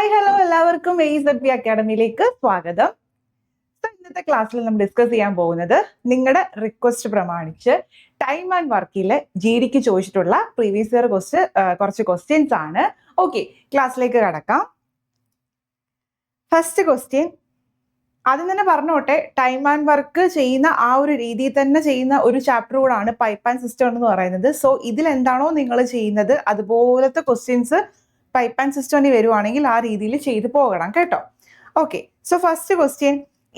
Hi hello എല്ലാവർക്കും AZP അക്കാഡമിയിലേക്ക് സ്വാഗതം. ഇന്നത്തെ ക്ലാസ്സിൽ നമ്മൾ ഡിസ്കസ് ചെയ്യാൻ പോകുന്നത് നിങ്ങളുടെ റിക്വസ്റ്റ് പ്രമാണിച്ച് ടൈം ആൻഡ് വർക്കിൽ GDക്ക് ചോദിച്ചിട്ടുള്ള പ്രീവിയസ് ഇയർ കുറച്ച് ക്വസ്റ്റ്യൻസ് ആണ്. ഓക്കെ, ക്ലാസ്സിലേക്ക് കടക്കാം. ഫസ്റ്റ് ക്വസ്റ്റ്യൻ ആദ്യം തന്നെ പറഞ്ഞോട്ടെ, ടൈം ആൻഡ് വർക്ക് ചെയ്യുന്ന ആ ഒരു രീതിയിൽ തന്നെ ചെയ്യുന്ന ഒരു ചാപ്റ്റർ കൂടാണ് പൈപ്പ് ആൻഡ് സിസ്റ്റം എന്ന് പറയുന്നത്. സോ ഇതിൽ എന്താണോ നിങ്ങൾ ചെയ്യുന്നത് അതുപോലത്തെ ക്വസ്റ്റ്യൻസ് പൈപ്പ് ആൻഡ് സിസ്റ്റം വരുവാണെങ്കിൽ ആ രീതിയിൽ ചെയ്തു പോകണം കേട്ടോ. Okay, so first question,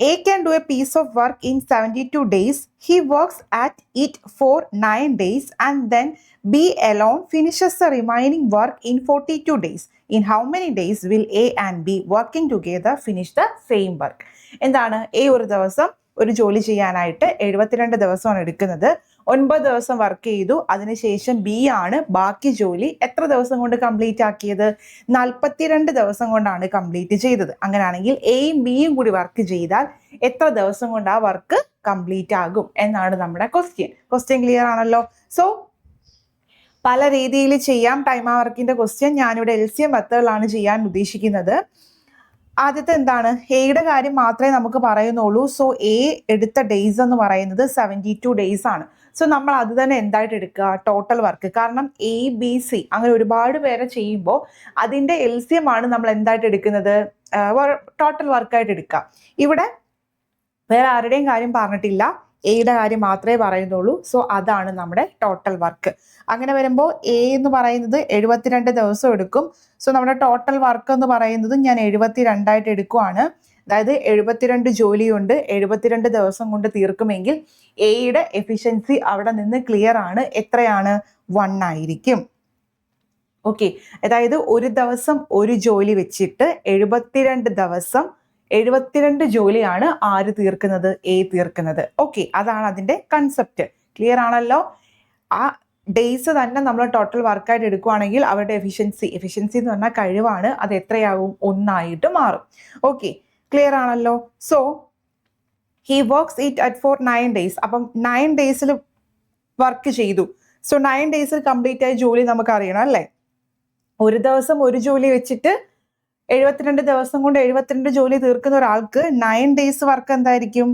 A can do a piece of work in 72 days. He works at it for 9 days and then B alone finishes the remaining work in 42 days. In how many days will A and B working together finish the same work? എന്താണ്? A ഒരു ദിവസം ഒരു ജോലി ചെയ്യാനായിട്ട് 72 ദിവസമാണ് എടുക്കുന്നത്. 9 ദിവസം work ചെയ്തു. അതിനുശേഷം B ആണ് ബാക്കി ജോലി എത്ര ദിവസം കൊണ്ട് കംപ്ലീറ്റ് ആക്കിയത്? 42 ദിവസം കൊണ്ടാണ് കംപ്ലീറ്റ് ചെയ്തത്. അങ്ങനെയാണെങ്കിൽ Aയും Bയും കൂടി വർക്ക് ചെയ്താൽ എത്ര ദിവസം കൊണ്ട് ആ വർക്ക് കംപ്ലീറ്റ് ആകും എന്നാണ് നമ്മുടെ ക്വസ്റ്റ്യൻ. ക്ലിയർ ആണല്ലോ? സോ പല രീതിയിൽ ചെയ്യാം ടൈം ആ വർക്കിന്റെ ക്വസ്റ്റ്യൻ. ഞാനിവിടെ LCM മെത്തേഡിലാണ് ചെയ്യാൻ ഉദ്ദേശിക്കുന്നത്. ആദ്യത്തെ എന്താണ്? എയുടെ കാര്യം മാത്രമേ നമുക്ക് പറയുന്നുള്ളൂ. സോ എ എടുത്ത ഡേയ്സ് എന്ന് പറയുന്നത് 72 ഡേയ്സ് ആണ്. സോ നമ്മൾ അത് തന്നെ എന്തായിട്ട് എടുക്കുക? Total work. കാരണം ABC അങ്ങനെ ഒരുപാട് പേരെ ചെയ്യുമ്പോൾ അതിൻ്റെ LCM ആണ് നമ്മൾ എന്തായിട്ട് എടുക്കുന്നത്? ടോട്ടൽ വർക്കായിട്ട് എടുക്കുക. ഇവിടെ വേറെ ആരുടെയും കാര്യം പറഞ്ഞിട്ടില്ല, എയുടെ കാര്യം മാത്രമേ പറയുന്നുള്ളൂ. സോ അതാണ് നമ്മുടെ ടോട്ടൽ വർക്ക്. അങ്ങനെ വരുമ്പോൾ എ എന്ന് പറയുന്നത് 72 ദിവസം എടുക്കും. സോ നമ്മുടെ ടോട്ടൽ വർക്ക് എന്ന് പറയുന്നത് ഞാൻ 72 എടുക്കുവാണ്. അതായത് 72 ജോലിയുണ്ട്, 72 ദിവസം കൊണ്ട് തീർക്കുമെങ്കിൽ എയുടെ എഫിഷ്യൻസി അവിടെ നിന്ന് ക്ലിയർ ആണ്. എത്രയാണ്? 1 ആയിരിക്കും. ഓക്കെ, അതായത് ഒരു ദിവസം ഒരു ജോലി വെച്ചിട്ട് 72 ദിവസം 72 ജോലിയാണ് ആര് തീർക്കുന്നത്? എ തീർക്കുന്നത്. ഓക്കെ, അതാണ് അതിൻ്റെ കൺസെപ്റ്റ്. ക്ലിയർ ആണല്ലോ? ആ ഡേയ്സ് തന്നെ നമ്മൾ ടോട്ടൽ വർക്കായിട്ട് എടുക്കുവാണെങ്കിൽ അവരുടെ എഫിഷ്യൻസി എന്ന് പറഞ്ഞാൽ കഴിവാണ്, അത് എത്രയാവും? 1 ആയിട്ട് മാറും. ഓക്കെ, ക്ലിയർ ആണല്ലോ? So he works it at for 9 days. അപ്പം 9 days വർക്ക് ചെയ്തു. സോ 9 days കംപ്ലീറ്റ് ആയ ജോലി നമുക്ക് അറിയണം അല്ലേ? ഒരു ദിവസം ഒരു ജോലി വെച്ചിട്ട് 72 ദിവസം കൊണ്ട് 72 ജോലി തീർക്കുന്ന ഒരാൾക്ക് 9 days വർക്ക് എന്തായിരിക്കും?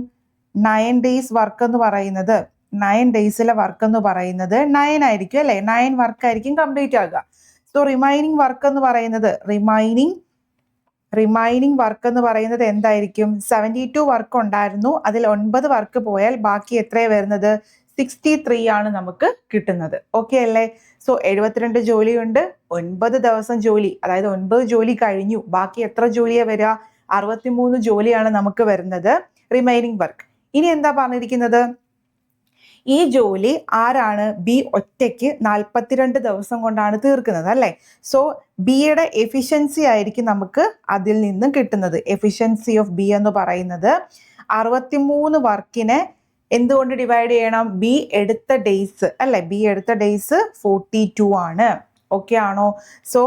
9 days വർക്ക് എന്ന് പറയുന്നത് 9 ഡേയ്സിലെ വർക്ക് എന്ന് പറയുന്നത് 9 ആയിരിക്കും അല്ലേ? 9 വർക്ക് ആയിരിക്കും കംപ്ലീറ്റ് ആകുക. സോ റിമൈനിങ് വർക്ക് എന്ന് പറയുന്നത് റിമൈനിങ് വർക്ക് എന്ന് പറയുന്നത് എന്തായിരിക്കും? 72 വർക്ക് ഉണ്ടായിരുന്നു, അതിൽ 9 വർക്ക് പോയാൽ ബാക്കി എത്രയാണ് വരുന്നത്? 63 ആണ് നമുക്ക് കിട്ടുന്നത്. ഓക്കെ അല്ലേ? സോ 72 ജോലിയുണ്ട്, 9 ദിവസം ജോലി, അതായത് 9 ജോലി കഴിഞ്ഞു. ബാക്കി എത്ര ജോലിയാണ് വരിക? 63 ജോലിയാണ് നമുക്ക് വരുന്നത് റിമൈനിങ് വർക്ക്. ഇനി എന്താ പറഞ്ഞിരിക്കുന്നത്? ഈ ജോലി ആരാണ്? ബി ഒറ്റയ്ക്ക് 42 ദിവസം കൊണ്ടാണ് തീർക്കുന്നത് അല്ലേ? സോ ബിയുടെ എഫിഷ്യൻസി ആയിരിക്കും നമുക്ക് അതിൽ നിന്നും കിട്ടുന്നത്. എഫിഷ്യൻസി ഓഫ് ബി എന്ന് പറയുന്നത് 63 വർക്കിനെ എന്തുകൊണ്ട് ഡിവൈഡ് ചെയ്യണം? ബി എടുത്ത ഡേയ്സ് അല്ലെ? ബി എടുത്ത ഡേയ്സ് 42 ആണ്. ഓക്കെ ആണോ? സോ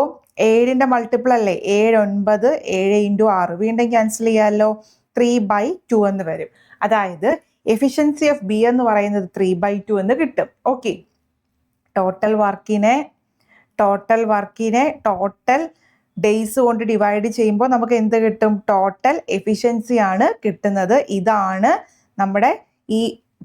7ന്റെ മൾട്ടിപ്പിൾ അല്ലേ? 7 9 7 × 6 വീണ്ടും ക്യാൻസൽ ചെയ്യാമല്ലോ. 3/2 എന്ന് വരും. അതായത് എഫിഷ്യൻസി ഓഫ് ബി എന്ന് പറയുന്നത് 3/2 എന്ന് കിട്ടും. ഓക്കെ, ടോട്ടൽ വർക്കിനെ ടോട്ടൽ ഡേയ്സ് കൊണ്ട് ഡിവൈഡ് ചെയ്യുമ്പോൾ നമുക്ക് എന്ത് കിട്ടും? ടോട്ടൽ എഫിഷ്യൻസി ആണ് കിട്ടുന്നത്. ഇതാണ് നമ്മുടെ ഈ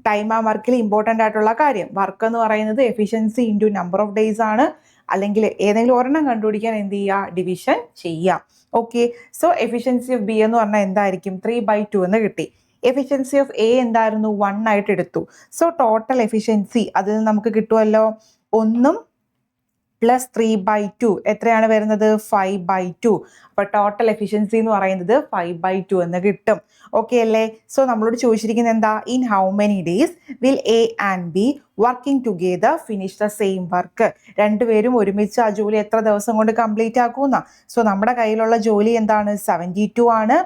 ടൈം ആ വർക്കിൽ ഇമ്പോർട്ടൻ്റ് ആയിട്ടുള്ള കാര്യം. വർക്ക് എന്ന് പറയുന്നത് efficiency into number of days ആണ്. അല്ലെങ്കിൽ ഏതെങ്കിലും ഒരെണ്ണം കണ്ടുപിടിക്കാൻ എന്ത് ചെയ്യുക? ഡിവിഷൻ ചെയ്യാം. Okay, so efficiency of B എന്ന് പറഞ്ഞാൽ എന്തായിരിക്കും? 3/2 എന്ന് കിട്ടി. എഫിഷ്യൻസി ഓഫ് എ എന്തായിരുന്നു? 1 ആയിട്ട് എടുത്തു. സോ ടോട്ടൽ എഫിഷ്യൻസി അതിൽ നിന്ന് നമുക്ക് കിട്ടുമല്ലോ. 1 + 3/2 എത്രയാണ് വരുന്നത്? 5/2. അപ്പോൾ ടോട്ടൽ എഫിഷ്യൻസി എന്ന് പറയുന്നത് 5/2 എന്ന് കിട്ടും. ഓക്കെ അല്ലേ? സോ നമ്മളോട് ചോദിച്ചിരിക്കുന്നത് എന്താ? In how many days will A and be working together finish the same work? രണ്ടുപേരും ഒരുമിച്ച് ആ ജോലി എത്ര ദിവസം കൊണ്ട് കംപ്ലീറ്റ് ആക്കുന്ന? സോ നമ്മുടെ കയ്യിലുള്ള ജോലി എന്താണ്? 72 ആണ്.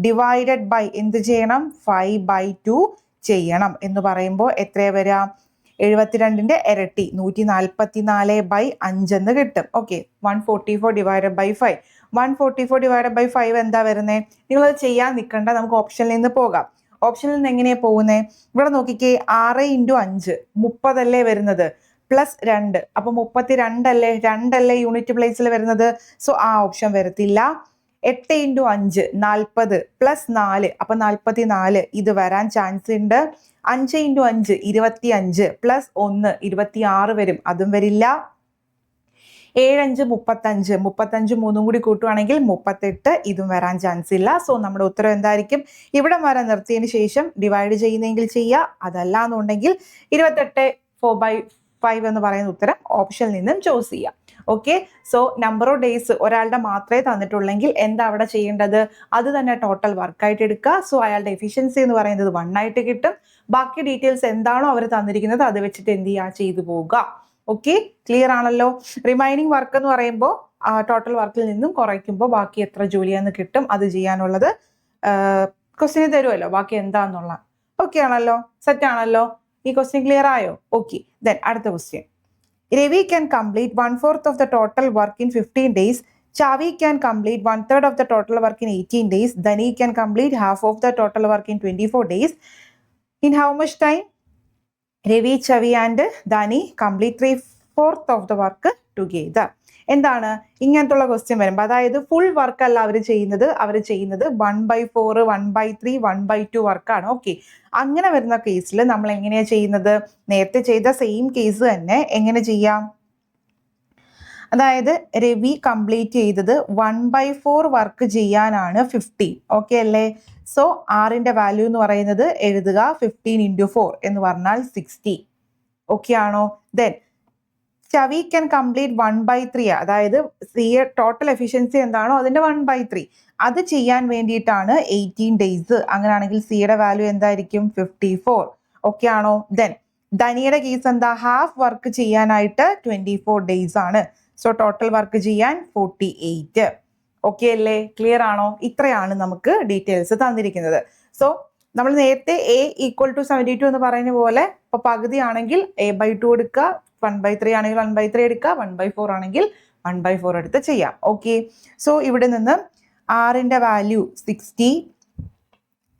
ഡിവൈഡഡ് ബൈ എന്ത് ചെയ്യണം? 5/2 ചെയ്യണം. എന്ന് പറയുമ്പോൾ എത്രയാണ് വരിക? 72ന്റെ ഇരട്ടി 144/5 എന്ന് കിട്ടും. Okay, 144 divided by 5. 144 divided by 5 എന്താ വരുന്നത്? നിങ്ങളത് ചെയ്യാൻ നിൽക്കണ്ട, നമുക്ക് ഓപ്ഷനിൽ നിന്ന് പോകാം. ഓപ്ഷനിൽ നിന്ന് എങ്ങനെയാണ് പോകുന്നത്? ഇവിടെ നോക്കിക്കേ, 6 × 5 30 അല്ലേ വരുന്നത്, +2 അപ്പോൾ 32 അല്ലേ? 2 അല്ലേ യൂണിറ്റ് പ്ലേസിൽ വരുന്നത്? സോ ആ ഓപ്ഷൻ വരത്തില്ല. 8 ഇൻറ്റു 5 40 പ്ലസ് 4 അപ്പം 44 ഇത് വരാൻ ചാൻസ് ഉണ്ട്. 5 ഇൻറ്റു 5 25 പ്ലസ് 1 26 വരും, അതും വരില്ല. 7 5 35 3 കൂടി കൂട്ടുവാണെങ്കിൽ 38, ഇതും വരാൻ ചാൻസ് ഇല്ല. സോ നമ്മുടെ ഉത്തരം എന്തായിരിക്കും? ഇവിടെ വരെ നിർത്തിയതിന് ശേഷം ഡിവൈഡ് ചെയ്യുന്നെങ്കിൽ ചെയ്യുക, അതല്ല എന്നുണ്ടെങ്കിൽ 28 4/5 എന്ന് പറയുന്ന ഉത്തരം ഓപ്ഷനിൽ നിന്നും ചൂസ് ചെയ്യുക. Okay, so number of days ഒരാളുടെ മാത്രമേ തന്നിട്ടുള്ളെങ്കിൽ എന്താ അവിടെ ചെയ്യേണ്ടത്? അത് തന്നെ ടോട്ടൽ വർക്കായിട്ട് എടുക്കുക. സോ അയാളുടെ എഫിഷ്യൻസി എന്ന് പറയുന്നത് 1 ആയിട്ട് കിട്ടും. ബാക്കി ഡീറ്റെയിൽസ് എന്താണോ അവർ തന്നിരിക്കുന്നത് അത് വെച്ചിട്ട് എന്ത് ചെയ്യുക, ചെയ്തു പോവുക. ഓക്കെ, ക്ലിയർ ആണല്ലോ? റിമൈനിങ് വർക്ക് എന്ന് പറയുമ്പോൾ ടോട്ടൽ വർക്കിൽ നിന്നും കുറയ്ക്കുമ്പോൾ ബാക്കി എത്ര ജോലിയാന്ന് കിട്ടും, അത് ചെയ്യാനുള്ളത് ക്വസ്റ്റ്യന് തരുമല്ലോ, ബാക്കി എന്താന്നുള്ള. ഓക്കെ ആണല്ലോ? സെറ്റ് ആണല്ലോ? ഈ ക്വസ്റ്റ്യൻ ക്ലിയർ ആയോ? ഓക്കെ, ദെൻ അടുത്ത question. Ravi can complete 1/4 of the total work in 15 days. Chavi can complete 1/3 of the total work in 18 days. Dani can complete half of the total work in 24 days. In how much time? Ravi, Chavi and Dani complete 3/4 of the work together. എന്താണ് ഇങ്ങനത്തുള്ള question വരുമ്പോൾ, അതായത് full work അല്ല അവർ ചെയ്യുന്നത് 1/4 1/3 1/2 വർക്കാണ്. Okay, അങ്ങനെ വരുന്ന കേസിൽ നമ്മൾ എങ്ങനെയാ ചെയ്യുന്നത്? നേരത്തെ ചെയ്ത സെയിം കേസ് തന്നെ എങ്ങനെ ചെയ്യാം? അതായത് രവി കംപ്ലീറ്റ് ചെയ്തത് 1/4 വർക്ക് ചെയ്യാനാണ് 15. ഓക്കെ അല്ലേ? സോ ആറിന്റെ വാല്യൂ എന്ന് പറയുന്നത് എഴുതുക, 15 ഇൻറ്റു 4 എന്ന് പറഞ്ഞാൽ 60. ഓക്കെ ആണോ? ദെൻ ചവി ക്യാൻ കംപ്ലീറ്റ് 1/3, അതായത് സിയെ ടോട്ടൽ എഫിഷ്യൻസി എന്താണോ അതിന്റെ 1/3 അത് ചെയ്യാൻ വേണ്ടിയിട്ടാണ് 18 ഡേയ്സ്. അങ്ങനെയാണെങ്കിൽ സിയുടെ വാല്യൂ എന്തായിരിക്കും? 54. ഓക്കെ ആണോ? ദെൻ ധനിയുടെ കേസ് എന്താ? ഹാഫ് വർക്ക് ചെയ്യാനായിട്ട് 24 ഡേയ്സ് ആണ്. സോ ടോട്ടൽ വർക്ക് ചെയ്യാൻ 48. ഓക്കെ അല്ലേ? ക്ലിയർ ആണോ? ഇത്രയാണ് നമുക്ക് ഡീറ്റെയിൽസ് തന്നിരിക്കുന്നത്. സോ നമ്മൾ നേരത്തെ A = 72 എന്ന് പറയുന്ന പോലെ ഇപ്പൊ പകുതി ആണെങ്കിൽ A/2 എടുക്കുക, 1/3 ആണെങ്കിൽ 1/3 എടുക്കുക, 1/4 ആണെങ്കിൽ 1/4 എടുത്ത് ചെയ്യാം. ഓക്കെ, സോ ഇവിടെ നിന്ന് ആറിന്റെ വാല്യൂ 60,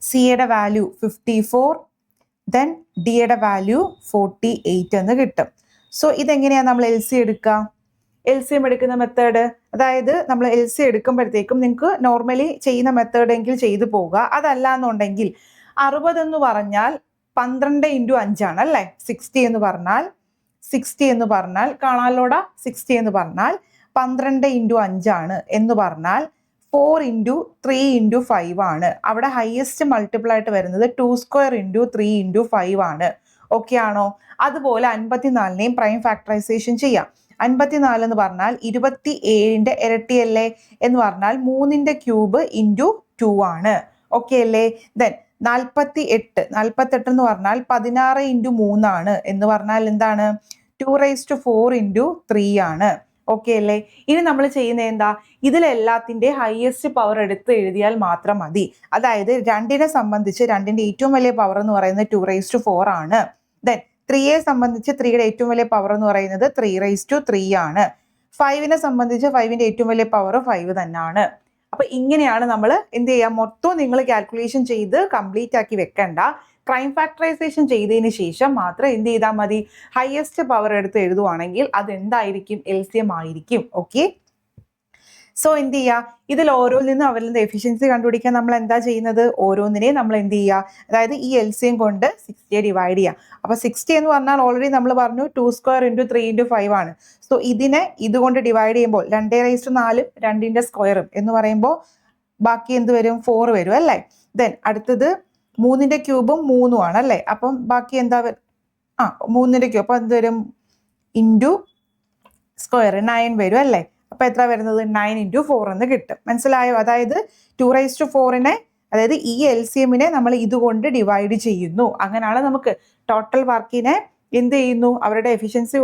സിയുടെ വാല്യൂ 54, ദെൻ ഡിയുടെ വാല്യൂ 48 എന്ന് കിട്ടും. സോ ഇതെങ്ങനെയാണ് നമ്മൾ LC എടുക്കുക? LCM എടുക്കുന്ന മെത്തേഡ്, അതായത് നമ്മൾ LC എടുക്കുമ്പോഴത്തേക്കും നിങ്ങൾക്ക് നോർമലി ചെയ്യുന്ന മെത്തേഡ് എങ്കിൽ ചെയ്തു പോവുക. അതല്ല എന്നുണ്ടെങ്കിൽ 60 എന്ന് പറഞ്ഞാൽ 12 ഇൻറ്റു 5 ആണ് അല്ലേ? 60 എന്ന് പറഞ്ഞാൽ കാണാലോടാ, 60 എന്ന് പറഞ്ഞാൽ 12 ഇൻറ്റു 5 ആണ് എന്ന് പറഞ്ഞാൽ 4 ഇൻറ്റു 3 ഇൻറ്റു 5 ആണ്. അവിടെ ഹയസ്റ്റ് മൾട്ടിപ്പിൾ ആയിട്ട് വരുന്നത് 2² ഇൻറ്റു 3 ഇൻറ്റു 5 ആണ്. ഓക്കെ ആണോ? അതുപോലെ 54നെയും പ്രൈം ഫാക്ടറൈസേഷൻ ചെയ്യാം. 54 എന്ന് പറഞ്ഞാൽ 27ന്റെ ഇരട്ടിയല്ലേ എന്ന് പറഞ്ഞാൽ 3ന്റെ ക്യൂബ് ഇൻറ്റു 2 ആണ്. ഓക്കെ അല്ലേ? ദെൻ 48 എന്ന് പറഞ്ഞാൽ 16 ഇൻറ്റു 3 ആണ് എന്ന് പറഞ്ഞാൽ എന്താണ്? 2⁴ ഇൻറ്റു 3 ആണ്. ഓക്കെ അല്ലേ? ഇനി നമ്മൾ ചെയ്യുന്നത് എന്താ? ഇതിലെല്ലാത്തിന്റെ ഹയസ്റ്റ് പവർ എടുത്ത് എഴുതിയാൽ മാത്രം മതി. അതായത് 2നെ സംബന്ധിച്ച് 2ന്റെ ഏറ്റവും വലിയ പവർ എന്ന് പറയുന്നത് 2⁴ ആണ്. ദെൻ 3യെ സംബന്ധിച്ച് 3യുടെ ഏറ്റവും വലിയ പവർ എന്ന് പറയുന്നത് 3�3 ആണ്. 5നെ സംബന്ധിച്ച് 5ന്റെ ഏറ്റവും വലിയ പവർ 5 തന്നെയാണ്. അപ്പൊ ഇങ്ങനെയാണ് നമ്മൾ എന്ത് ചെയ്യുക? മൊത്തം നിങ്ങൾ കാൽക്കുലേഷൻ ചെയ്ത് കംപ്ലീറ്റ് ആക്കി വെക്കണ്ട. പ്രൈം ഫാക്ടറൈസേഷൻ ചെയ്തതിന് ശേഷം മാത്രം എന്ത് ചെയ്താൽ മതി? ഹയസ്റ്റ് പവർ എടുത്ത് എഴുതുവാണെങ്കിൽ അതെന്തായിരിക്കും? LCM ആയിരിക്കും. ഓക്കെ, സോ എന്ത് ചെയ്യുക? ഇതിൽ ഓരോന്നിനും അവരിൽ നിന്ന് എഫിഷ്യൻസി കണ്ടുപിടിക്കാൻ നമ്മൾ എന്താ ചെയ്യുന്നത്? ഓരോന്നിനെയും നമ്മൾ എന്ത് ചെയ്യുക? അതായത് ഈ LCM കൊണ്ട് 60 ഡിവൈഡ് ചെയ്യുക. അപ്പൊ 60 എന്ന് പറഞ്ഞാൽ ഓൾറെഡി നമ്മൾ പറഞ്ഞു 2² ഇൻറ്റു 3 ഇൻറ്റു 5 ആണ്. സോ ഇതിനെ ഇതുകൊണ്ട് ഡിവൈഡ് ചെയ്യുമ്പോൾ 2⁴ 2ന്റെ സ്ക്വയറും എന്ന് പറയുമ്പോൾ ബാക്കി എന്ത് വരും? 4 വരും അല്ലേ? ദെൻ അടുത്തത് 3ന്റെ ക്യൂബും 3 ആണ് അല്ലേ? അപ്പം ബാക്കി എന്താ? 3ന്റെ ക്യൂബ് അപ്പൊ എന്ത് വരും? ഇൻറ്റു സ്ക്വയർ 9 വരും അല്ലേ? അപ്പൊ എത്ര വരുന്നത്? 9 ഇൻറ്റു 4 എന്ന് കിട്ടും. മനസ്സിലായോ? അതായത് 2⁴ അതായത് ഈ LCMനെ നമ്മൾ ഇതുകൊണ്ട് ഡിവൈഡ് ചെയ്യുന്നു. അങ്ങനെയാണ് നമുക്ക് ടോട്ടൽ വർക്കിനെ എന്ത് ചെയ്യുന്നു? അവരുടെ എഫിഷ്യൻസി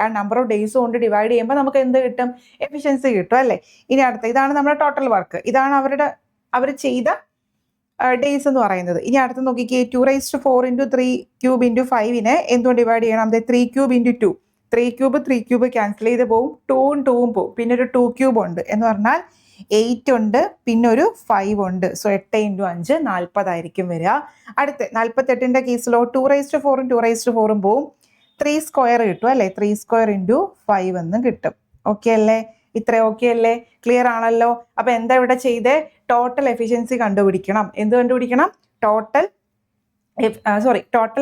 ആ നമ്പർ ഓഫ് ഡേയ്സ് കൊണ്ട് ഡിവൈഡ് ചെയ്യുമ്പോൾ നമുക്ക് എന്ത് കിട്ടും? എഫിഷ്യൻസി കിട്ടും അല്ലേ? ഇനി അടുത്ത ഇതാണ് നമ്മുടെ ടോട്ടൽ വർക്ക്. ഇതാണ് അവർ ചെയ്ത ഡേയ്സ് എന്ന് പറയുന്നത്. ഇനി അടുത്ത് നോക്കിക്കേ, 2⁴ ഇൻറ്റു 3 ക്യൂബ് ഇൻറ്റു 5നെ എന്തുകൊണ്ട് ഡിവൈഡ് ചെയ്യണം? 3 ക്യൂബ് ഇൻറ്റു 2. 3 ക്യൂബ് ക്യാൻസൽ ചെയ്ത് പോവും, 2ഉം 2ഉം പോവും, പിന്നെ ഒരു 2 ക്യൂബ് ഉണ്ട് എന്ന് പറഞ്ഞാൽ 8 ഉണ്ട്, പിന്നെ ഒരു 5 ഉണ്ട്. സോ 8 ഇൻറ്റു 5 40 ആയിരിക്കും വരിക. അടുത്ത് 48ന്റെ കേസിലോ 2⁴ 2⁴ പോവും, 3² കിട്ടും അല്ലേ? 3² ഇൻറ്റു 5 എന്ന് കിട്ടും. ഓക്കെ അല്ലേ? ഇത്ര ഓക്കെ അല്ലേ? ക്ലിയർ ആണല്ലോ? അപ്പൊ എന്താ ഇവിടെ ചെയ്തേ? ടോട്ടൽ എഫിഷ്യൻസി കണ്ടുപിടിക്കണം. എന്ത് കണ്ടുപിടിക്കണം? ടോട്ടൽ